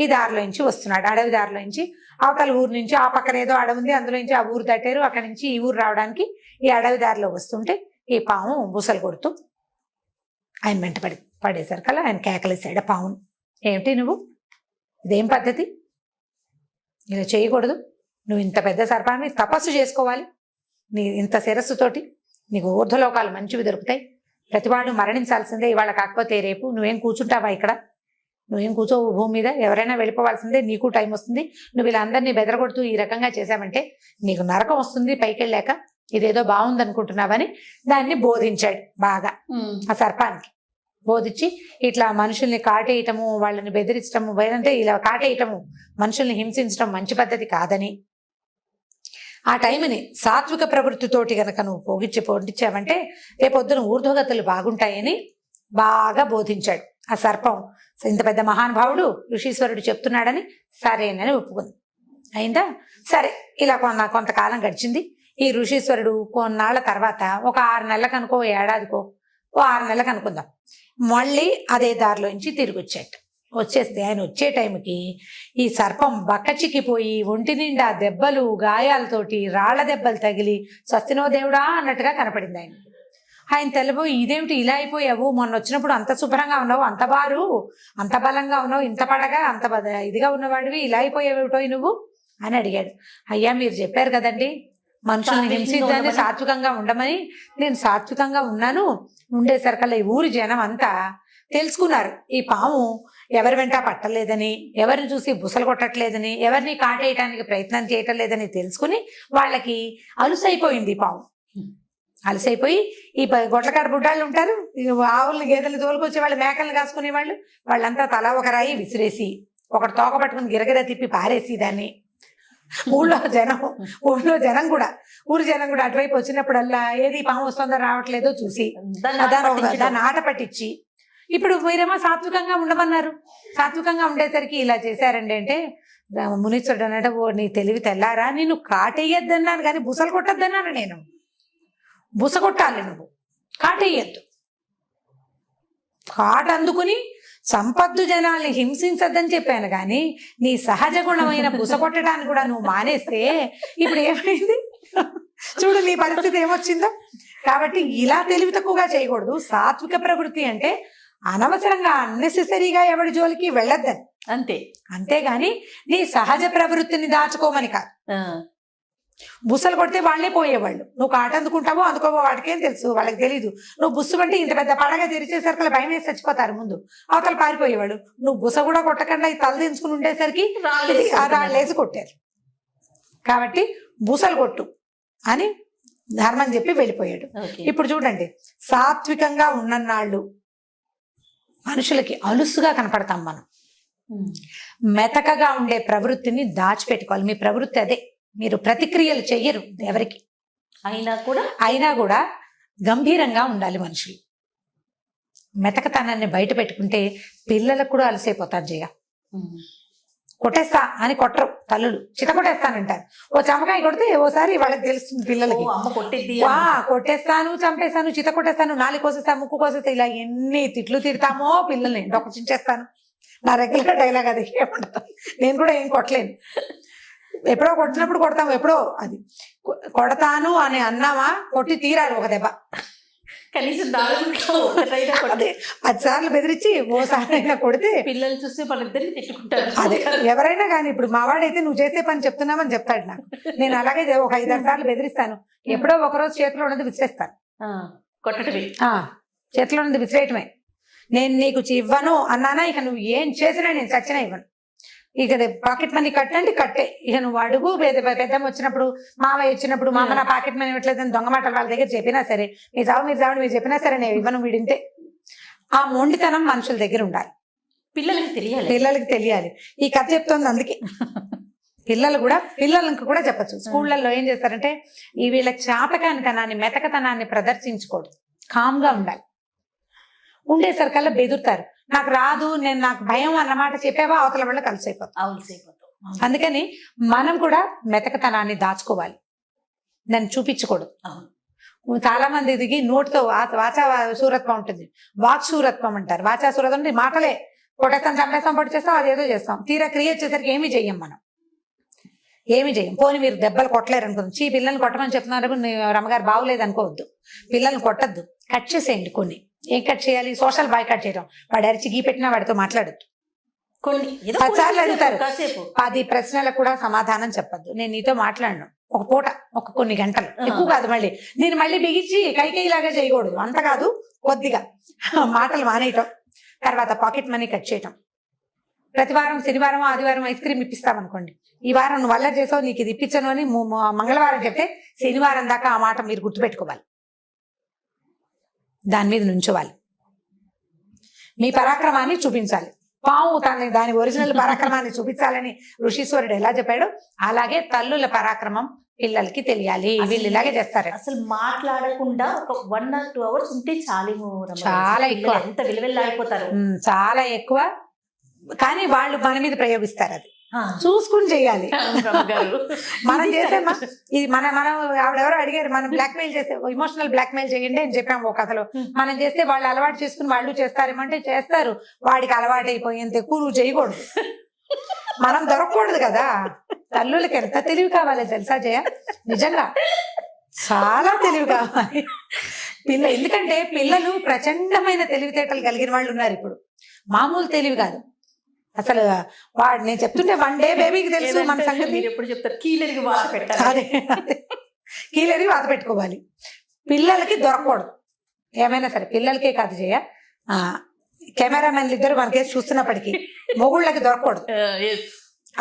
ఈ దారిలో నుంచి వస్తున్నాడు, అడవి దారిలో నుంచి. అవతల ఊరు నుంచి ఆ పక్కన ఏదో అడవి ఉంది, అందులో నుంచి ఆ ఊరు దాటారు. అక్కడి నుంచి ఈ ఊరు రావడానికి ఈ అడవి దారిలో వస్తుంటే ఈ పాము బుసలు కొడుతూ ఆయన వెంట పడేసరికల్లా ఆయన కేకలేసాడు పామును. ఏమిటి నువ్వు, ఇదేం పద్ధతి, ఇలా చేయకూడదు, నువ్వు ఇంత పెద్ద సర్పాన్ని తపస్సు చేసుకోవాలి, నీ ఇంత శిరస్సుతోటి నీకు ఊర్ధ్వలోకాలు మంచివి దొరుకుతాయి, ప్రతివాడు మరణించాల్సిందే ఇవాళ కాకపోతే రేపు, నువ్వేం కూర్చుంటావా ఇక్కడ, నువ్వేం కూర్చోవు భూమి మీద, ఎవరైనా వెళ్ళిపోవాల్సిందే, నీకు టైం వస్తుంది, నువ్వు ఇలా అందరినీ బెదరగొడుతూ ఈ రకంగా చేశావంటే నీకు నరకం వస్తుంది పైకి వెళ్ళాక, ఇదేదో బాగుంది అనుకుంటున్నావని దాన్ని బోధించాడు బాగా. ఆ సర్పానికి బోధించి ఇట్లా మనుషుల్ని కాటేయటము, వాళ్ళని బెదిరించటము, అంటే ఇలా కాటేయటము, మనుషుల్ని హింసించడం మంచి పద్ధతి కాదని, ఆ టైంని సాత్విక ప్రవృత్తితోటి గనక నువ్వు పొందించావంటే రేపొద్దున ఊర్ధ్వగతులు బాగుంటాయని బాగా బోధించాడు. ఆ సర్పం ఇంత పెద్ద మహానుభావుడు ఋషీశ్వరుడు చెప్తున్నాడని సరేనని ఒప్పుకుంది. అయిందా, సరే. ఇలా కొంతకాలం గడిచింది. ఈ ఋషీశ్వరుడు కొన్నాళ్ల తర్వాత ఒక 6 నెలలకు అనుకో, ఏడాదికో, 6 నెలలకు అనుకుందాం, మళ్ళీ అదే దారిలోంచి తిరిగి వచ్చేట. వచ్చేస్తే ఆయన వచ్చే టైంకి ఈ సర్పం బక్కచిక్కిపోయి ఒంటి నిండా దెబ్బలు, గాయాలతోటి, రాళ్ల దెబ్బలు తగిలి సస్తినో దేవుడా అన్నట్టుగా కనపడింది ఆయన. ఆయన తెల్లబోయి, ఇదేమిటి ఇలా అయిపోయావు, మొన్న వచ్చినప్పుడు అంత శుభ్రంగా ఉన్నావు, అంత బారు, అంత బలంగా ఉన్నావు, ఇంత పడగా అంత ఇదిగా ఉన్నవాడివి, ఇలా అయిపోయావుటో నువ్వు అని అడిగాడు. అయ్యా మీరు చెప్పారు కదండి మనుషుల్ని హింసించని సాత్వికంగా ఉండమని, నేను సాత్వికంగా ఉన్నాను. ఉండేసరికల్లా ఈ ఊరి జనం అంతా తెలుసుకున్నారు ఈ పాము ఎవరి వెంట పట్టలేదని, ఎవరిని చూసి బుసలు కొట్టట్లేదని, ఎవరిని కాటేయటానికి ప్రయత్నం చేయటం లేదని తెలుసుకుని వాళ్ళకి అలుసైపోయింది పాము. అలసైపోయి ఈ గొడ్లకాడ బుడ్డాళ్ళు ఉంటారు, ఆవుల్ని గేదెలు తోలుకొచ్చే వాళ్ళు, మేకల్ని కాసుకునే వాళ్ళు, వాళ్ళంతా తలా ఒక రాయి విసిరేసి ఒకటి తోక పట్టుకుని గిరగిర తిప్పి పారేసి దాన్ని ఊళ్ళో జనం కూడా ఊరి జనం కూడా అటువైపు వచ్చినప్పుడల్లా ఏది పాము వస్తుందో రావట్లేదో చూసి దాన్ని ఆట పట్టించి, ఇప్పుడు మీరేమో సాత్వికంగా ఉండమన్నారు, సాత్వికంగా ఉండేసరికి ఇలా చేశారండి అంటే మునీశ్వరుడు అన్నట్టు, ఓ నీ తెలివి తెల్లారా, నేను కాటేయద్దన్నాను కానీ బుసలు కొట్టద్దన్నాను, నేను బుస కొట్టాలి, నువ్వు కాటేయద్దు, కాట అందుకుని సంపద్దు జనాల్ని హింసించద్దని చెప్పాను కానీ నీ సహజ గుణమైన బుస కొట్టడానికి కూడా నువ్వు మానేస్తే ఇప్పుడు ఏమైంది చూడు నీ పరిస్థితి ఏమొచ్చిందో. కాబట్టి ఇలా తెలివి తక్కువగా చేయకూడదు. సాత్విక ప్రవృత్తి అంటే అనవసరంగా అన్నెసెసరీగా ఎవరి జోలికి వెళ్ళొద్దని, అంతేగాని నీ సహజ ప్రవృత్తిని దాచుకోమని కాదు. బుస్సలు కొడితే వాళ్ళే పోయేవాళ్ళు, నువ్వు కాట అందుకుంటావో అందుకోవో వాడికేం తెలుసు, వాళ్ళకి తెలీదు. నువ్వు బుస్సు అంటే ఇంత పెద్ద పడగా తెరిచేసరికి భయం వేసి చచ్చిపోతారు ముందు, అవతల పారిపోయేవాళ్ళు. నువ్వు బుస కూడా కొట్టకుండా ఈ తల దించుకుని ఉండేసరికి రాళ్ళేసి కొట్టారు. కాబట్టి బుసలు కొట్టు అని ధర్మం చెప్పి వెళ్ళిపోయాడు. ఇప్పుడు చూడండి, సాత్వికంగా ఉన్ననాళ్ళు మనుషులకి అలుసుగా కనపడతాం మనం. మెతకగా ఉండే ప్రవృత్తిని దాచిపెట్టుకోవాలి. మీ ప్రవృత్తి అదే, మీరు ప్రతిక్రియలు చెయ్యరు ఎవరికి అయినా కూడా గంభీరంగా ఉండాలి మనుషులు. మెతకతనాన్ని బయట పెట్టుకుంటే పిల్లలకు కూడా అలసైపోతారు. జయ కొట్టేస్తా అని కొట్టరు తల్లులు, చిత కొట్టేస్తానంటారు. ఓ చమకాయ కొడితే ఓసారి వాళ్ళకి తెలుస్తుంది పిల్లలకి, కొట్టేస్తాను, చంపేస్తాను, చిత కొట్టేస్తాను, నాలుగు కోసేస్తాను, ముక్కు కోసేస్తా, ఇలా ఎన్ని తిట్లు తిడతామో పిల్లల్ని. డొక్క చించేస్తాను, నా రెగ్యులర్ డైలాగ్ అది. ఏమంటాను, నేను కూడా ఏం కొట్టలేను. ఎప్పుడో కొట్టినప్పుడు కొడతాము, ఎప్పుడో అది కొడతాను అని అన్నామా కొట్టి తీరాలి ఒక దెబ్బ. కనీసం 10 సార్లు బెదిరించి ఓసారి అయినా కొడితే పిల్లలు చూస్తే వాళ్ళిద్దరిని తిట్టుకుంటారు. అదే ఎవరైనా కానీ, ఇప్పుడు మావాడైతే నువ్వు చేసే పని చెప్తున్నామని చెప్తాడు నాకు. నేను అలాగే ఒక 5-6 సార్లు బెదిరిస్తాను. ఎప్పుడో ఒకరోజు చేతిలో ఉన్నది విసిరేస్తాను. కొట్టడమే, చేతిలో ఉన్నది విసిరేయటమే. నేను నీకు ఇవ్వను అన్నానా ఇక నువ్వు ఏం చేసినా నేను చచ్చినా ఇవ్వను. ఇక పాకెట్ మనీ కట్టండి కట్టే. ఇక నువ్వు అడుగు పెద్దమ్మ వచ్చినప్పుడు మావయ్య వచ్చినప్పుడు మామ నా పాకెట్ మనీ ఇవ్వట్లేదని దొంగ మాటలు వాళ్ళ దగ్గర చెప్పినా సరే మీరు చావండి మీరు చెప్పినా సరే నేను ఇవ్వను వీడింతే. ఆ మొండితనం మనుషుల దగ్గర ఉండాలి. పిల్లలకి తెలియాలి. ఈ కథ చెప్తోంది అందుకే. పిల్లలకు కూడా చెప్పచ్చు. స్కూళ్ళల్లో ఏం చేస్తారంటే ఈ వీళ్ళ చాతకానితనాన్ని మెతకతనాన్ని ప్రదర్శించకూడదు. కామ్గా ఉండాలి. ఉండేసరికల్లా బెదురుతారు. నాకు రాదు నాకు భయం అన్నమాట చెప్పావా అవతల వల్ల కలిసైపోతాం. అందుకని మనం కూడా మెతకతనాన్ని దాచుకోవాలి, దాన్ని చూపించకూడదు. చాలా మంది దిగి నోటితో వాచా శూరత్వం ఉంటుంది, వాక్ శూరత్వం అంటారు. వాచా శూరత్వం అంటే మాటలే కొట్టేస్తాం చంపేస్తాం పొడి చేస్తాం అదేదో చేస్తాం. తీరా క్రియేట్ చేసరికి ఏమీ చెయ్యం మనం, ఏమి చేయం. పోనీ మీరు దెబ్బలు కొట్టలేరు అనుకోండి, పిల్లల్ని కొట్టమని చెప్తున్నారు రమ్మగారు బాగులేదు అనుకోవద్దు. పిల్లల్ని కొట్టద్దు, కట్ చేసేయండి. కొన్ని ఏం కట్ చేయాలి? సోషల్ బాయ్ కట్ చేయడం. వాడు అరిచి గీ పెట్టినా వాడితో మాట్లాడద్దు. 10 సార్లు అడుగుతారు, 10 ప్రశ్నలకు కూడా సమాధానం చెప్పద్దు. నేను నీతో మాట్లాడను ఒక పూట, కొన్ని గంటలు, ఎక్కువ కాదు. నేను మళ్ళీ బిగించి కైకేయిలాగా చేయకూడదు, అంత కాదు, కొద్దిగా మాటలు మానేయటం. తర్వాత పాకెట్ మనీ కట్ చేయటం. ప్రతి వారం శనివారం ఆదివారం ఐస్ క్రీమ్ ఇప్పిస్తామనుకోండి, ఈ వారం నువ్వు వల్ల చేసావు నీకు ఇది ఇప్పించను అని మంగళవారం చెప్తే శనివారం దాకా ఆ మాట మీరు గుర్తుపెట్టుకోవాలి, దాని మీద నుంచోవాలి, మీ పరాక్రమాన్ని చూపించాలి. పాము దాని ఒరిజినల్ పరాక్రమాన్ని చూపించాలని ఋషీశ్వరుడు ఎలా చెప్పాడు అలాగే తల్లుల పరాక్రమం పిల్లలకి తెలియాలి. వీళ్ళు ఇలాగే చేస్తారు. అసలు మాట్లాడకుండా ఒక 1 or 2 hours ఉంటే చాలా ఎక్కువ, ఎంత విలువెల్లాడిపోతారు, చాలా ఎక్కువ. కానీ వాళ్ళు మన మీద ప్రయోగిస్తారు, అది చూసుకుని చెయ్యాలి. మనం చేసేమా ఇది మనం ఆవిడెవరో అడిగారు, మనం బ్లాక్మెయిల్ చేస్తే ఇమోషనల్ బ్లాక్మెయిల్ చేయండి అని చెప్పాము ఒక కథలో. మనం చేస్తే వాళ్ళు అలవాటు చేసుకుని వాళ్ళు చేస్తారేమంటే చేస్తారు. వాడికి అలవాటు అయిపోయేంత ఎక్కువ నువ్వు చేయకూడదు, మనం దొరకకూడదు కదా. తల్లులకి ఎంత తెలివి కావాలి తెలుసా జయ, నిజంగా చాలా తెలివి కావాలి. ఎందుకంటే పిల్లలు ప్రచండమైన తెలివితేటలు కలిగిన వాళ్ళు ఉన్నారు ఇప్పుడు, మామూలు తెలివి కాదు అసలు. వాడు నేను చెప్తుంటే 1 day బేబీకి తెలుసు మన సంగతి. మీరు ఎప్పుడు చెప్తారు కీలరికి వాత పెట్టాలి, అదే కీలరికి వాత పెట్టుకోవాలి. పిల్లలకి దొరకకూడదు ఏమైనా సరే. పిల్లలకే కాదు చేయ, కెమెరామెన్లు ఇద్దరు మనకేసి చూస్తున్నప్పటికీ మొగుళ్ళకి దొరకకూడదు,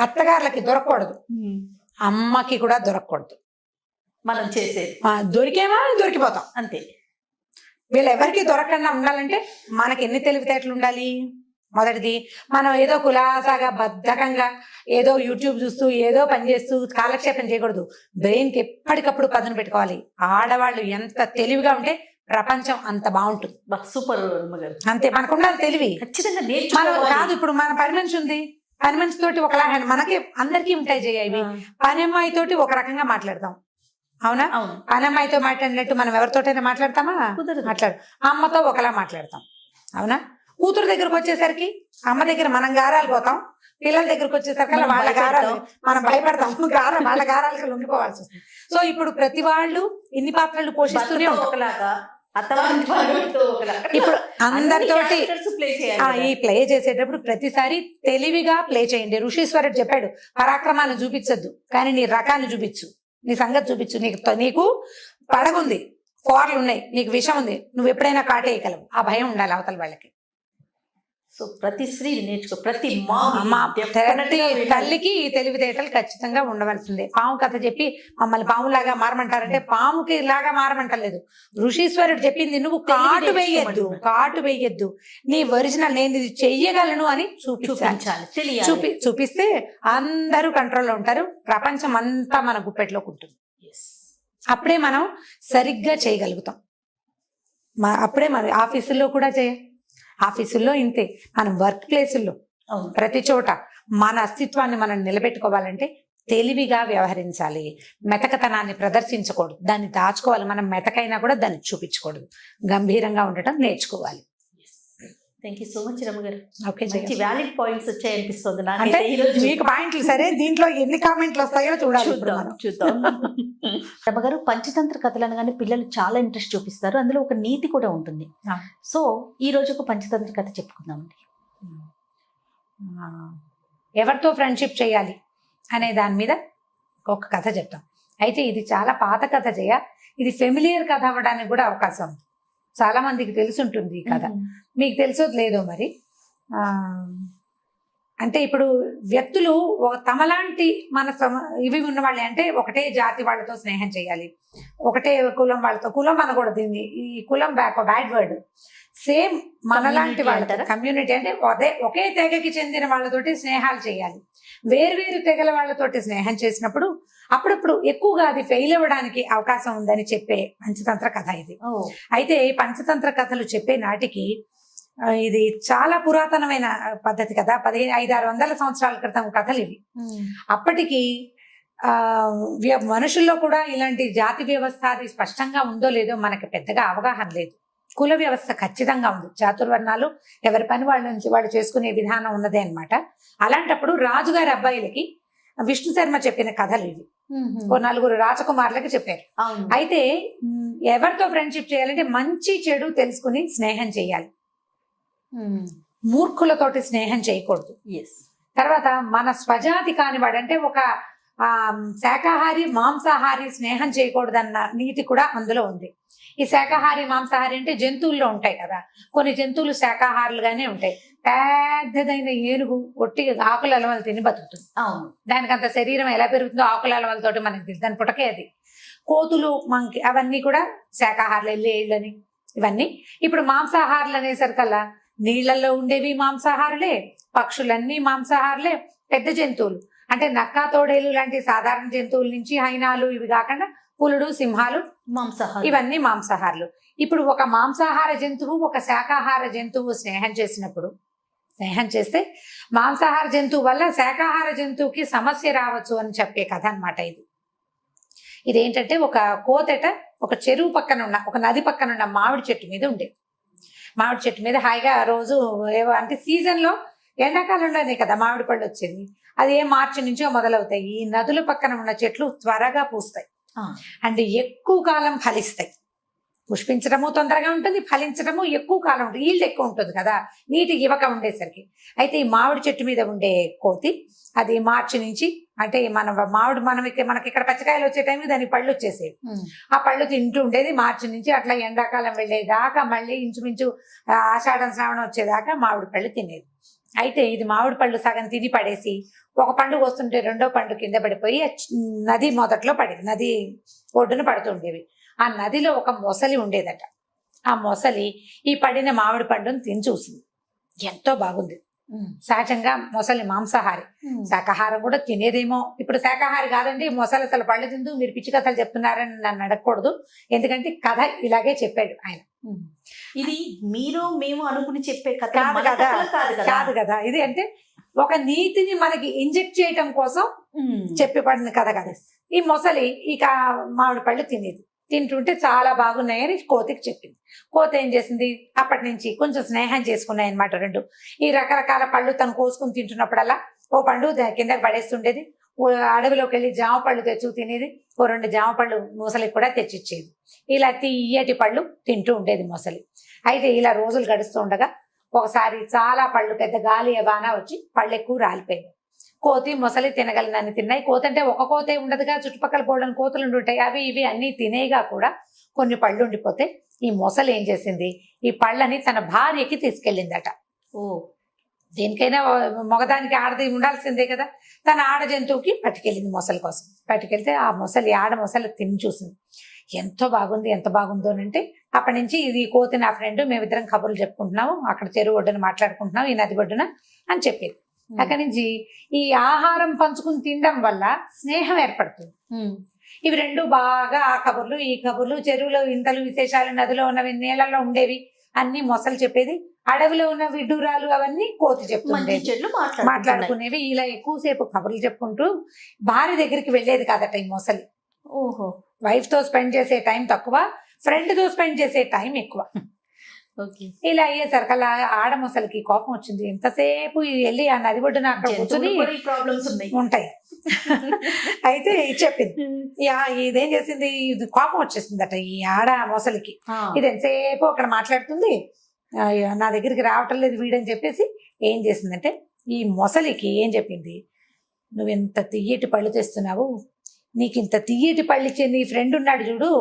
అత్తగారులకి దొరకకూడదు, అమ్మకి కూడా దొరకకూడదు. మనం చేసేది దొరికేమా దొరికిపోతాం అంతే. వీళ్ళు ఎవరికి దొరకకుండా ఉండాలంటే మనకి ఎన్ని తెలివితేటలు ఉండాలి? మొదటిది, మనం ఏదో కులాసాగా బద్ధకంగా ఏదో యూట్యూబ్ చూస్తూ ఏదో పని చేస్తూ కాలక్షేపం చేయకూడదు. బ్రెయిన్కి ఎప్పటికప్పుడు పదును పెట్టుకోవాలి. ఆడవాళ్ళు ఎంత తెలివిగా ఉంటే ప్రపంచం అంత బాగుంటుంది. సూపర్ అంతే, మనకు ఉండాలి తెలివి ఖచ్చితంగా. కాదు ఇప్పుడు మన పని మనిషి ఉంది, పని మనిషి తోటి ఒకలా మనకి అందరికీ ఉంటాయి చేయవి. పని అమ్మాయి తోటి ఒక రకంగా మాట్లాడతాం, అవునా? పని అమ్మాయితో మాట్లాడినట్టు మనం ఎవరితోటైనా మాట్లాడతామా? మాట్లాడు. అమ్మతో ఒకలా మాట్లాడతాం, అవునా? కూతురు దగ్గరకు వచ్చేసరికి అమ్మ దగ్గర మనం గారాలు పోతాం, పిల్లల దగ్గరకు వచ్చేసరికి వాళ్ళ గారాలు మనం భయపడతాం, వాళ్ళ గారాలకి లొంగిపోవాల్సి వస్తుంది. సో ఇప్పుడు ప్రతి వాళ్ళు ఇన్ని పాత్రలు పోషిస్తూనే ఒకలాగా, ఇప్పుడు అందరితోటి ఈ ప్లే చేసేటప్పుడు ప్రతిసారి తెలివిగా ప్లే చేయండి. ఋషీశ్వరుడు చెప్పాడు, పరాక్రమాన్ని చూపించద్దు కానీ నీ రకాన్ని చూపించు, నీ సంగతి చూపించు. నీకు పడగుంది, కోరలు ఉన్నాయి, నీకు విషం ఉంది, నువ్వు ఎప్పుడైనా కాటేయగలవు. ఆ భయం ఉండాలి అవతల వాళ్ళకి. సో ప్రతి స్త్రీ నేర్చుకో, ప్రతి తల్లికి ఈ తెలివితేటలు ఖచ్చితంగా ఉండవలసిందే. పాము కథ చెప్పి మమ్మల్ని పాములాగా మారమంటారంటే పాముకి లాగా మారమంటలేదు. ఋషీశ్వరుడు చెప్పింది నువ్వు కాటు వేయద్దు, నీ ఒరిజినల్ నేను ఇది చెయ్యగలను అని చూపించాలి. చూపిస్తే అందరూ కంట్రోల్లో ఉంటారు, ప్రపంచం అంతా మన గుప్పెట్లోకి ఉంటుంది. అప్పుడే మనం సరిగ్గా చేయగలుగుతాం. అప్పుడే మన ఆఫీసుల్లో కూడా ఆఫీసుల్లో ఇంతే, మనం వర్క్ ప్లేసుల్లో ప్రతి చోట మన అస్తిత్వాన్ని మనం నిలబెట్టుకోవాలంటే తెలివిగా వ్యవహరించాలి. మెతకతనాన్ని ప్రదర్శించకూడదు, దాన్ని దాచుకోవాలి. మనం మెతకైనా కూడా దాన్ని చూపించకూడదు, గంభీరంగా ఉండటం నేర్చుకోవాలి. థ్యాంక్ యూ సో మచ్ రమ్మ గారు. ఓకే, మంచి వ్యాలిడ్ పాయింట్స్ వచ్చాయనిపిస్తుంది నాకు. అంటే మీకు పాయింట్లు సరే, దీంట్లో ఎన్ని కామెంట్లు వస్తాయో చూద్దాం. రమ్మ గారు, పంచతంత్ర కథలు అనగానే పిల్లలు చాలా ఇంట్రెస్ట్ చూపిస్తారు, అందులో ఒక నీతి కూడా ఉంటుంది. సో ఈ రోజు ఒక పంచతంత్ర కథ చెప్పుకుందామండి. ఎవరితో ఫ్రెండ్షిప్ చేయాలి అనే దాని మీద ఒక కథ చెప్తాం. అయితే ఇది చాలా పాత కథ ఇది ఫెమిలియర్ కథ అవ్వడానికి కూడా అవకాశం ఉంది. చాలా మందికి తెలిసి ఉంటుంది ఈ కథ. మీకు తెలుసో లేదో మరి. అంటే ఇప్పుడు వ్యక్తులు తమలాంటి ఇవి ఉన్న వాళ్ళే, అంటే ఒకటే జాతి వాళ్ళతో స్నేహం చేయాలి, ఒకటే కులం వాళ్ళతో, కులం అనకూడదు దీన్ని, ఈ కులం బ్యాడ్ వర్డ్, సేమ్ మనలాంటి వాళ్ళతో కమ్యూనిటీ, అంటే ఒకే తెగకి చెందిన వాళ్ళతోటి స్నేహాలు చేయాలి. వేర్వేరు తెగల వాళ్ళతోటి స్నేహం చేసినప్పుడు అప్పుడప్పుడు ఎక్కువగా అది ఫెయిల్ అవ్వడానికి అవకాశం ఉందని చెప్పే పంచతంత్ర కథ ఇది. అయితే పంచతంత్ర కథలు చెప్పే నాటికి ఇది చాలా పురాతనమైన పద్ధతి కదా, 500-600 సంవత్సరాల క్రితం కథలు ఇవి. అప్పటికి మనుషుల్లో కూడా ఇలాంటి జాతి వ్యవస్థ అది స్పష్టంగా ఉందో లేదో మనకి పెద్దగా అవగాహన లేదు. కుల వ్యవస్థ ఖచ్చితంగా ఉంది, చాతుర్వర్ణాలు ఎవరి పని వాళ్ళ నుంచి వాళ్ళు చేసుకునే విధానం ఉన్నదే అనమాట. అలాంటప్పుడు రాజుగారి అబ్బాయిలకి విష్ణు శర్మ చెప్పిన కథలు ఇవి. 4 రాజకుమారులకి చెప్పారు. అయితే ఎవరితో ఫ్రెండ్షిప్ చేయాలంటే మంచి చెడు తెలుసుకుని స్నేహం చేయాలి, మూర్ఖులతోటి స్నేహం చేయకూడదు. తర్వాత మన స్వజాతి కానివాడంటే ఒక శాకాహారి మాంసాహారి స్నేహం చేయకూడదన్న నీతి కూడా అందులో ఉంది. ఈ శాకాహారి మాంసాహారి అంటే జంతువుల్లో ఉంటాయి కదా, కొన్ని జంతువులు శాకాహారులుగానే ఉంటాయి. పెద్దదైన ఏనుగు ఒట్టిగా ఆకుల అలవలు తిని బతుకుతుంది. దానికి అంత శరీరం ఎలా పెరుగుతుందో ఆకుల అలవలతోటి మనకి తెలుసు, దాని పుటకే అది. కోతులు మంకి అవన్నీ కూడా శాకాహారులు, ఎల్లేళ్ళని ఇవన్నీ. ఇప్పుడు మాంసాహారులు అనేసరికల్లా నీళ్లలో ఉండేవి మాంసాహారులే, పక్షులన్నీ మాంసాహారులే, పెద్ద జంతువులు అంటే నక్క తోడేలు లాంటి సాధారణ జంతువుల నుంచి హైనాలు ఇవి కాకుండా పులుడు సింహాలు మాంసాహారు, ఇవన్నీ మాంసాహారులు. ఇప్పుడు ఒక మాంసాహార జంతువు ఒక శాకాహార జంతువు స్నేహం చేస్తే మాంసాహార జంతువు వల్ల శాకాహార జంతువుకి సమస్య రావచ్చు అని చెప్పే కథ అనమాట ఇది. ఇదేంటంటే ఒక కోతెట ఒక చెరువు పక్కన ఉన్న, ఒక నది పక్కన ఉన్న మామిడి చెట్టు మీద ఉండేది. మామిడి చెట్టు మీద హాయిగా రోజు ఏవో అంటే సీజన్లో ఎండాకాలంలోనే కదా మామిడి పళ్ళు వచ్చేది, అది మార్చి నుంచో మొదలవుతాయి. ఈ నదుల పక్కన ఉన్న చెట్లు త్వరగా పూస్తాయి అంటే ఎక్కువ కాలం ఫలిస్తాయి. పుష్పించడము తొందరగా ఉంటుంది, ఫలించడము ఎక్కువ కాలం ఉంటుంది, ఈల్డ్ ఎక్కువ ఉంటుంది కదా నీటి యువక ఉండేసరికి. అయితే ఈ మామిడి చెట్టు మీద ఉండే కోతి అది మార్చి నుంచి, అంటే మనకి ఇక్కడ పచ్చకాయలు వచ్చే టైంకి దానికి పళ్ళు వచ్చేసేవి. ఆ పళ్ళు తింటూ ఉండేది మార్చి నుంచి. అట్లా ఎండాకాలం వెళ్ళేదాకా మళ్ళీ ఇంచుమించు ఆషాఢం శ్రావణం వచ్చేదాకా మామిడి పళ్ళు తినేది. అయితే ఇది మామిడి పళ్ళు సగం తిని పడేసి ఒక పండు వస్తుంటే రెండో పండు కింద పడిపోయి నది మొదట్లో పడేది, నది ఒడ్డున పడుతుండేవి. ఆ నదిలో ఒక మొసలి ఉండేదట. ఆ మొసలి ఈ పడిన మామిడి పండును తిని చూసింది, ఎంతో బాగుంది. సహజంగా మొసలి మాంసాహారి, శాకాహారం కూడా తినేదేమో. ఇప్పుడు శాకాహారి కాదండి మొసలి, అసలు పళ్ళు తింటూ మీరు పిచ్చి కథలు చెప్తున్నారని నన్ను అడగకూడదు, ఎందుకంటే కథ ఇలాగే చెప్పాడు ఆయన. ఇది మీరు మేము అనుకుని చెప్పే కథ కాదు కదా, ఇది అంటే ఒక నీతిని మనకి ఇంజెక్ట్ చేయటం కోసం చెప్పబడిన కథ కదా. ఈ మొసలి ఇక మామిడి పళ్ళు తింటుంటే చాలా బాగున్నాయని కోతికి చెప్పింది. కోతి ఏం చేసింది, అప్పటి నుంచి కొంచెం స్నేహం చేసుకున్నాయి అనమాట రెండు. ఈ రకరకాల పళ్ళు తను కోసుకుని తింటున్నప్పుడల్లా ఓ పండు కిందకి పడేస్తుండేది, అడవిలోకి వెళ్ళి జామ పళ్ళు తెచ్చు తినేది, ఓ 2 జామ పళ్ళు మొసలికి కూడా తెచ్చిచ్చేది. ఇలా తీయటి పళ్ళు తింటూ ఉండేది మొసలి. అయితే ఇలా రోజులు గడుస్తూ ఉండగా ఒకసారి చాలా పళ్ళు, పెద్ద గాలి వాన వచ్చి పళ్ళు ఎక్కువ రాలిపోయింది. కోతి మొసలి తినగలనని తిన్నాయి. కోతి అంటే ఒక కోతే ఉండదుగా, చుట్టుపక్కల బోల్డని కోతులు ఉంటాయి, అవి ఇవి అన్ని తినేగా కూడా కొన్ని పళ్ళు ఉండిపోతే ఈ మొసలి ఏం చేసింది, ఈ పళ్ళని తన భార్యకి తీసుకెళ్ళిందట. దేనికైనా మగదానికి ఆడది ఉండాల్సిందే కదా, తన ఆడ జంతువుకి పట్టుకెళ్ళింది మొసలి కోసం. పట్టుకెళ్తే ఆ మొసలి ఆడ మొసలి తిని చూసింది, ఎంతో బాగుంది, ఎంత బాగుందో అంటే అప్పటి నుంచి ఇది కోతి నా ఫ్రెండ్, మేమిద్దరం కబుర్లు చెప్పుకుంటున్నాము, అక్కడ చెరువు ఒడ్డున మాట్లాడుకుంటున్నాం, ఈ నది ఒడ్డున అని చెప్పేది. అక్కడి నుంచి ఈ ఆహారం పంచుకుని తినడం వల్ల స్నేహం ఏర్పడుతుంది. ఇవి రెండు బాగా ఆ కబుర్లు ఈ కబుర్లు, చెరువులో ఇంతలు విశేషాలు, నదిలో ఉన్నవి, నీళ్ళల్లో ఉండేవి అన్ని మొసలు చెప్పేది, అడవిలో ఉన్న విడ్డూరాలు అవన్నీ కోతి చెప్తుండేది, మాట్లాడుకునేవి. ఇలా ఎక్కువసేపు కబుర్లు చెప్పుకుంటూ భార్య దగ్గరికి వెళ్ళేది కాదట ఈ మొసలి. వైఫ్ తో స్పెండ్ చేసే టైం తక్కువ, ఫ్రెండ్ తో స్పెండ్ చేసే టైం ఎక్కువ. ఇలా అయ్యేసరికి అలా ఆడ మొసలికి కోపం వచ్చింది. ఎంతసేపు వెళ్ళి ఆ నది ఒడ్డున అక్కడ కూర్చొని ఉంటాయి. అయితే చెప్పింది, ఇదేం చేసింది, ఇది కోపం వచ్చేసిందట ఈ ఆడ మొసలికి. ఇది ఎంతసేపు అక్కడ మాట్లాడుతుంది, నా దగ్గరికి రావటం లేదు వీడని చెప్పేసి ఏం చేసిందంటే ఈ మొసలికి ఏం చెప్పింది, నువ్వు ఎంత తియ్యటి పళ్ళు తెస్తున్నావు, నీకు ఇంత తియ్యటి పళ్ళు ఇచ్చే నీ ఫ్రెండ్ ఉన్నాడు చూడు,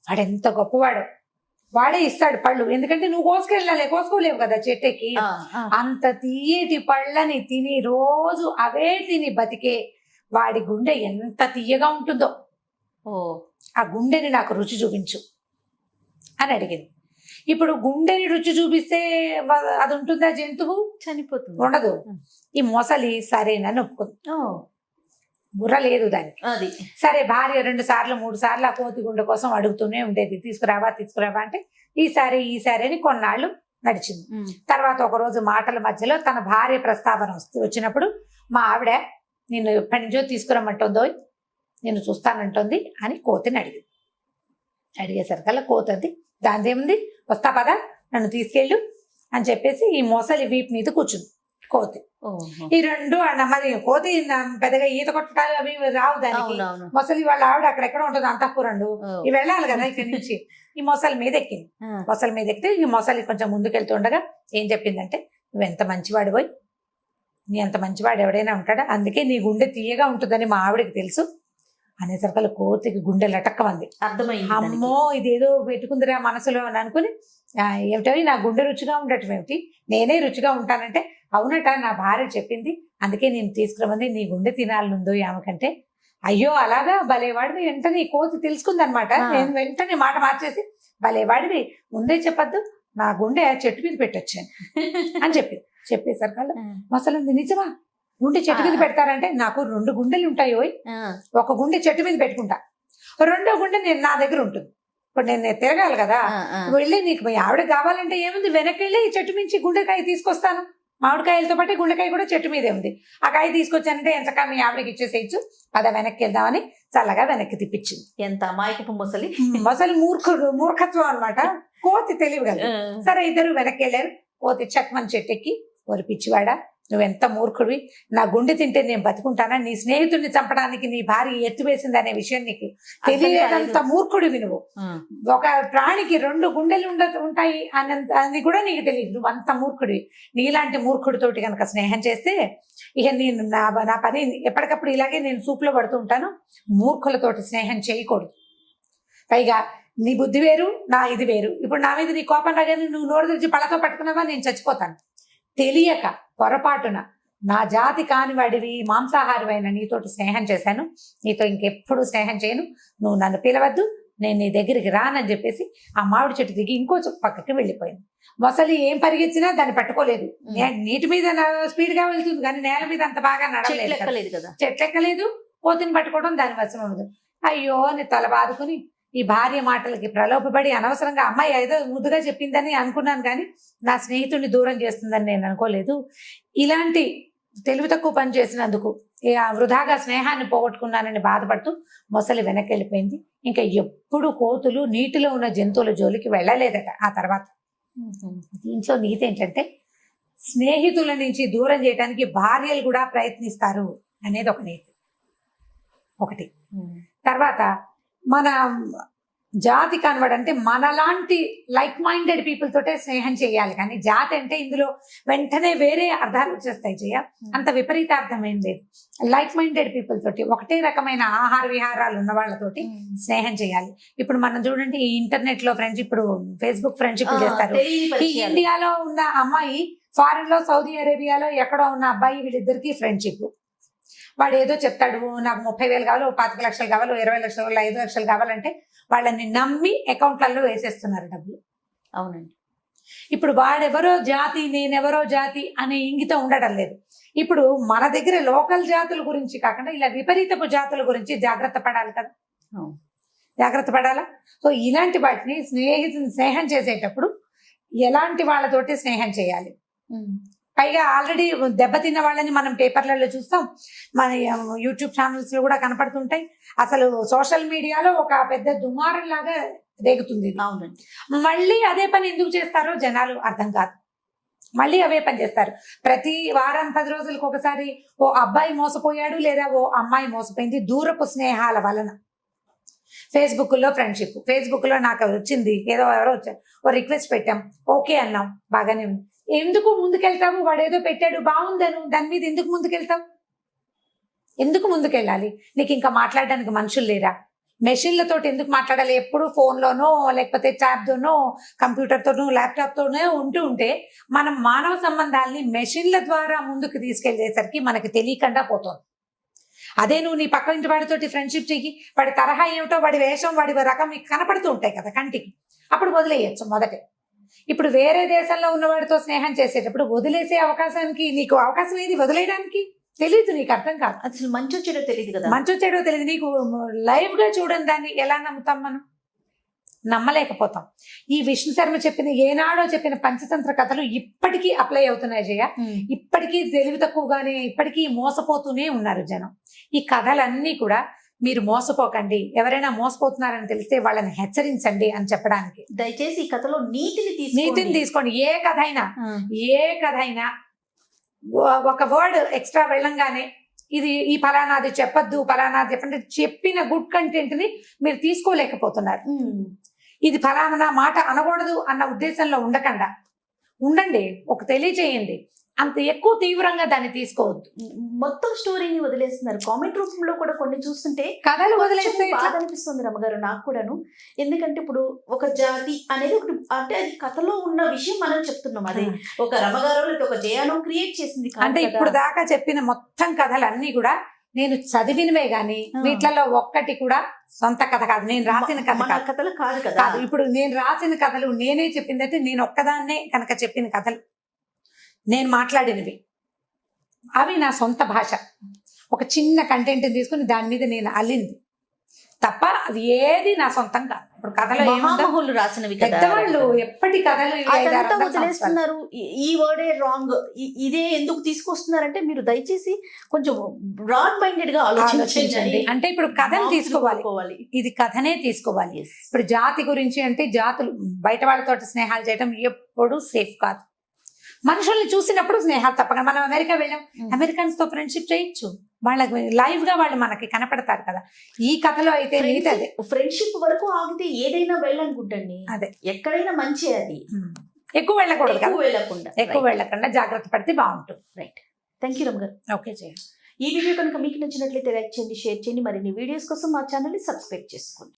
వాడు ఎంత గొప్పవాడు, వాడే ఇస్తాడు పళ్ళు, ఎందుకంటే నువ్వు కోసుకోలేవు కదా చెట్టుకి. అంత తీయటి పళ్ళని తిని రోజు అవే తిని బతికే వాడి గుండె ఎంత తీయగా ఉంటుందో, ఆ గుండెని నాకు రుచి చూపించు అని అడిగింది. ఇప్పుడు గుండెని రుచి చూపిస్తే అది ఉంటుందా జంతువు? చనిపోతుంది, ఉండదు. ఈ మొసలి సరేనని ఒప్పుకుంది, బుర్ర లేదు దానికి. అది సరే భార్య 2 సార్లు 3 సార్లు ఆ కోతి గుండె కోసం అడుగుతూనే ఉండేది, తీసుకురావా అంటే ఈసారి అని కొన్నాళ్ళు నడిచింది. తర్వాత ఒక రోజు మాటల మధ్యలో తన భార్య ప్రస్తావన వచ్చినప్పుడు మా ఆవిడ నిన్ను ఎప్పటి నుంచో తీసుకురమ్మంటుందో నేను చూస్తానంటుంది అని కోతిని అడిగింది. అడిగేసరికల్లా కోతంది దానిదేముంది, వస్తా పదా నన్ను తీసుకెళ్ళు అని చెప్పేసి ఈ మొసలి వీపు మీద కూర్చుంది కోతి. ఈ 2 మరి కోతి పెద్దగా ఈత కొట్టడాలు అవి రావు దానికి. మొసలి వాళ్ళ ఆవిడ అక్కడెక్కడ ఉంటుంది అంతఃపురండు, ఇవి వెళ్ళాలి కదా ఇక్కడి నుంచి. ఈ మొసలి మీద ఎక్కింది. మొసలి మీద ఎక్కితే ఈ మొసలి కొంచెం ముందుకెళ్తుండగా ఏం చెప్పిందంటే, నువ్వు ఎంత మంచివాడు పోయి, నీ అంత మంచివాడు ఎవడైనా ఉంటాడా, అందుకే నీ గుండె తీయగా ఉంటుందని మా ఆవిడకి తెలుసు అనేసరికల్లా కోతికి గుండె లటక్కమంది. అర్థమైంది, అమ్మో ఇదేదో పెట్టుకుందిరా మనసులో అని అనుకుని, ఏమిటవి నా గుండె రుచిగా ఉండటం ఏమిటి, నేనే రుచిగా ఉంటానంటే, అవునట నా భార్య చెప్పింది అందుకే నేను తీసుకురమంది, నీ గుండె తినాలనుందో ఆమెకంటే. అయ్యో అలాగా భలేవాడివి, వెంటనే కోతి తెలుసుకుందనమాట. నేను వెంటనే మాట మార్చేసి, భలేవాడివి ముందే చెప్పద్దు, నా గుండె చెట్టు మీద పెట్టొచ్చాను అని చెప్పేసరికల్లా మొసలు నిజమా, గుండె చెట్టు మీద పెడతారంటే, నాకు 2 గుండెలు ఉంటాయి, ఒక గుండె చెట్టు మీద పెట్టుకుంటా, 2వ గుండె నేను నా దగ్గర ఉంటుంది. ఇప్పుడు నేను తిరగాలి కదా, వెళ్ళి నీకు మీ ఆవిడ కావాలంటే ఏముంది, వెనక్కి వెళ్ళి చెట్టు మించి గుండెకాయ తీసుకొస్తాను, మామిడికాయలతో పాటు గుండెకాయ కూడా చెట్టు మీదే ఉంది, ఆ కాయ తీసుకొచ్చానంటే ఎంతకా మీ ఆవిడకి ఇచ్చేసేయచ్చు, పద వెనక్కి వెళ్దామని చల్లగా వెనక్కి తిప్పించింది. ఎంత అమాయకపు మొసలి. మొసలి మూర్ఖత్వం అనమాట, కోతి తెలివి కదా. సరే ఇద్దరు వెనక్కి వెళ్ళారు. కోతి చక్మని చెట్టెక్కి, ఓరి పిచ్చివాడా నువ్వెంత మూర్ఖుడివి, నా గుండె తింటే నేను బతుకుంటానా, నీ స్నేహితుడిని చంపడానికి నీ భార్య ఎత్తువేసింది అనే విషయం నీకు తెలియదంత మూర్ఖుడివి నువ్వు. ఒక ప్రాణికి 2 గుండెలు ఉంటాయి అని కూడా నీకు తెలియదు, నువ్వు అంత మూర్ఖుడివి. నీలాంటి మూర్ఖుడితోటి కనుక స్నేహం చేస్తే ఇక నేను నా పని ఎప్పటికప్పుడు ఇలాగే నేను సూపులో పడుతూ ఉంటాను. మూర్ఖులతోటి స్నేహం చేయకూడదు. పైగా నీ బుద్ధి వేరు, నా ఇది వేరు. ఇప్పుడు నా మీద నీ కోపం రాగానే నువ్వు నోరు తెరిచి పళ్ళతో పట్టుకున్నావా, నేను చచ్చిపోతాను. తెలియక పొరపాటున నా జాతి కానివాడివి మాంసాహారమైన నీతోటి స్నేహం చేశాను, నీతో ఇంకెప్పుడు స్నేహం చేయను, నువ్వు నన్ను పిలవద్దు, నేను నీ దగ్గరికి రానని చెప్పేసి ఆ మామిడి చెట్టు దిగి ఇంకో పక్కకి వెళ్ళిపోయింది. మొసలి ఏం పరిగెత్తినా దాన్ని పట్టుకోలేదు. నీటి మీద స్పీడ్ గా వెళ్తుంది కానీ నేల మీద అంత బాగా నడవలేదు కదా, చెట్లు ఎక్కలేదు, కోతిని పట్టుకోవడం దాని వశం అవ్వదు. అయ్యో నీ తల బాదుకుని ఈ భార్య మాటలకి ప్రలోభపడి అనవసరంగా అమ్మాయి ఏదో ముద్దుగా చెప్పిందని అనుకున్నాను కానీ నా స్నేహితుడిని దూరం చేస్తుందని నేను అనుకోలేదు. ఇలాంటి తెలివి తక్కువ పని చేసినందుకు వృధాగా స్నేహాన్ని పోగొట్టుకున్నానని బాధపడుతూ మొసలి వెనక్కి వెళ్ళిపోయింది. ఇంకా ఎప్పుడు కోతులు నీటిలో ఉన్న జంతువుల జోలికి వెళ్ళలేదట ఆ తర్వాత. దీంట్లో నీతి ఏంటంటే, స్నేహితుల నుంచి దూరం చేయడానికి భార్యలు కూడా ప్రయత్నిస్తారు అనేది ఒక నీతి ఒకటి. తర్వాత మన జాతి కనబడి అంటే మనలాంటి లైక్ మైండెడ్ పీపుల్ తోటే స్నేహం చేయాలి, కానీ జాతి అంటే ఇందులో వెంటనే వేరే అర్థాలు వచ్చేస్తాయి. చేయ అంత విపరీతార్థం ఏం లేదు. లైక్ మైండెడ్ పీపుల్ తోటి, ఒకటే రకమైన ఆహార విహారాలు ఉన్న వాళ్ళతోటి స్నేహం చేయాలి. ఇప్పుడు మనం చూడండి ఈ ఇంటర్నెట్ లో ఫ్రెండ్షిప్, ఇప్పుడు ఫేస్బుక్ ఫ్రెండ్షిప్ చేస్తారు. ఈ ఇండియాలో ఉన్న అమ్మాయి ఫారెన్ లో సౌదీ అరేబియాలో ఎక్కడో ఉన్న అబ్బాయి, వీళ్ళిద్దరికి ఫ్రెండ్షిప్. వాడు ఏదో చెప్తాడు, నాకు 30,000 కావాలి, 25 లక్షలు కావాలి, 20 లక్షలు, 5 లక్షలు కావాలంటే వాళ్ళని నమ్మి అకౌంట్లలో వేసేస్తున్నారు డబ్బులు. అవునండి. ఇప్పుడు వాడెవరో జాతి నేనెవరో జాతి అనే ఇంగితం ఉండడం లేదు. ఇప్పుడు మన దగ్గర లోకల్ జాతుల గురించి కాకుండా ఇలా విపరీతపు జాతుల గురించి జాగ్రత్త పడాలి కదా, జాగ్రత్త పడాలా. సో ఇలాంటి వాటిని స్నేహం చేసేటప్పుడు ఎలాంటి వాళ్ళతోటి స్నేహం చేయాలి. పైగా ఆల్రెడీ దెబ్బతిన్న వాళ్ళని మనం పేపర్లలో చూస్తాం, మన యూట్యూబ్ ఛానల్స్ లో కూడా కనపడుతుంటాయి. అసలు సోషల్ మీడియాలో ఒక పెద్ద దుమారం లాగా రేగుతుంది. అవునండి. మళ్ళీ అదే పని ఎందుకు చేస్తారో జనాలు అర్థం కాదు, మళ్ళీ అవే పని చేస్తారు. ప్రతి వారం 10 రోజులకు ఒకసారి ఓ అబ్బాయి మోసపోయాడు లేదా ఓ అమ్మాయి మోసపోయింది దూరపు స్నేహాల వలన. ఫేస్బుక్ లో ఫ్రెండ్షిప్, ఫేస్బుక్ లో నాకు వచ్చింది, ఎవరో వచ్చారు, ఓ రిక్వెస్ట్ పెట్టాం, ఓకే అన్నాం, బాగానే ఉంది. ఎందుకు ముందుకెళ్తావు, వాడు ఏదో పెట్టాడు బాగుందను, దాని మీద ఎందుకు ముందుకెళ్తావు, ఎందుకు ముందుకెళ్ళాలి? నీకు ఇంకా మాట్లాడడానికి మనుషులు లేరా? మెషిన్లతో ఎందుకు మాట్లాడాలి? ఎప్పుడు ఫోన్లోనో లేకపోతే ట్యాబ్తోనో కంప్యూటర్తోనో ల్యాప్టాప్తోనో ఉంటే మనం మానవ సంబంధాలని మెషిన్ల ద్వారా ముందుకు తీసుకెళ్లేసరికి మనకి తెలియకుండా పోతుంది. అదే నువ్వు నీ పక్క ఇంటి వాడితోటి ఫ్రెండ్షిప్ చెయ్యి, వాడి తరహా ఏమిటో, వాడి వేషం, వాడి రకం మీకు కనపడుతూ ఉంటాయి కదా కంటికి, అప్పుడు వదిలేయచ్చు మొదటే. ఇప్పుడు వేరే దేశంలో ఉన్నవాడితో స్నేహం చేసేటప్పుడు వదిలేసే అవకాశానికి నీకు అవకాశం ఏది? వదిలేయడానికి తెలియదు, నీకు అర్థం కాదు. అసలు మంచో చెడో తెలియదు కదా. మంచో చెడో తెలియదు. నీకు లైవ్ గా చూడని దాన్ని ఎలా నమ్ముతాం? మనం నమ్మలేకపోతాం. ఈ విష్ణు శర్మ చెప్పిన ఏనాడో చెప్పిన పంచతంత్ర కథలు ఇప్పటికీ అప్లై అవుతున్నాయి జయ. ఇప్పటికీ తెలివి తక్కువగానే ఇప్పటికీ మోసపోతూనే ఉన్నారు జనం. ఈ కథలన్నీ కూడా మీరు మోసపోకండి, ఎవరైనా మోసపోతున్నారని తెలిస్తే వాళ్ళని హెచ్చరించండి అని చెప్పడానికి. దయచేసి ఈ కథలో నీతిని తీసుకోండి. ఏ కథ అయినా ఒక వర్డ్ ఎక్స్ట్రా వెళ్ళంగానే ఇది ఈ ఫలానాది చెప్పద్దు, ఫలానాది చెప్పండి, చెప్పిన గుడ్ కంటెంట్ ని మీరు తీసుకోలేకపోతున్నారు. ఇది ఫలానా మాట అనకూడదు అన్న ఉద్దేశంలో ఉండకుండా ఉండండి, ఒక తెలియచేయండి. అంత ఎక్కువ తీవ్రంగా దాన్ని తీసుకోవద్దు. మొత్తం స్టోరీని వదిలేస్తున్నారు. కామెంట్ రూపంలో కూడా కొన్ని చూస్తుంటే కథలు వదిలేస్తే బాధ అనిపిస్తుంది రమ్మగారు, నాకు కూడాను. ఎందుకంటే ఇప్పుడు ఒక జాతి అనేది ఒకటి, అంటే అది కథలో ఉన్న విషయం మనం చెప్తున్నాం. అదే ఒక రమ్మగారు లేదా ఒక జయానో క్రియేట్ చేసింది అంటే ఇప్పుడు దాకా చెప్పిన మొత్తం కథలు అన్ని కూడా నేను చదివినవే గాని వీటిలో ఒక్కటి కూడా సొంత కథ కాదు, నేను రాసిన కథలు కాదు కదా. ఇప్పుడు నేను రాసిన కథలు నేనే చెప్పిందంటే నేను ఒక్కదాన్నే కనుక చెప్పిన కథలు, నేను మాట్లాడినవి, అవి నా సొంత భాష. ఒక చిన్న కంటెంట్ తీసుకుని దాని మీద నేను అల్లింది తప్ప అది ఏది నా సొంతం కాదు. ఇప్పుడు కథలు రాసినవి పెద్దవాళ్ళు ఎప్పటి కథలు వదిలేస్తున్నారు. ఈ వర్డే రాంగ్, ఇదే ఎందుకు తీసుకొస్తున్నారంటే మీరు దయచేసి కొంచెం బ్రాడ్ మైండెడ్ గా ఆలోచించండి. అంటే ఇప్పుడు కథను తీసుకోవాలి, ఇది కథనే తీసుకోవాలి. ఇప్పుడు జాతి గురించి అంటే జాతులు బయట వాళ్ళతో స్నేహాలు చేయడం ఎప్పుడు సేఫ్ కాదు. మనుషుల్ని చూసినప్పుడు స్నేహాలు తప్పకుండా. మనం అమెరికా వెళ్ళాం, అమెరికన్స్ తో ఫ్రెండ్షిప్ చేయొచ్చు, వాళ్ళకి లైవ్ గా వాళ్ళు మనకి కనపడతారు కదా. ఈ కథలో అయితే ఫ్రెండ్షిప్ వరకు ఆగితే ఏదైనా వెళ్ళనుకుంటండి, అదే ఎక్కడైనా మంచి, అది ఎక్కువ వెళ్ళకూడదు, ఎక్కువ వెళ్ళకుండా జాగ్రత్త పడితే బాగుంటుంది. రైట్, థ్యాంక్ యూ రమ్ గారు. ఓకే జయ. ఈ వీడియో కనుక మీకు నచ్చినట్లయితే లైక్ చేయండి, షేర్ చేయండి. మరిన్ని వీడియోస్ కోసం మా ఛానల్ ని సబ్స్క్రైబ్ చేసుకోండి.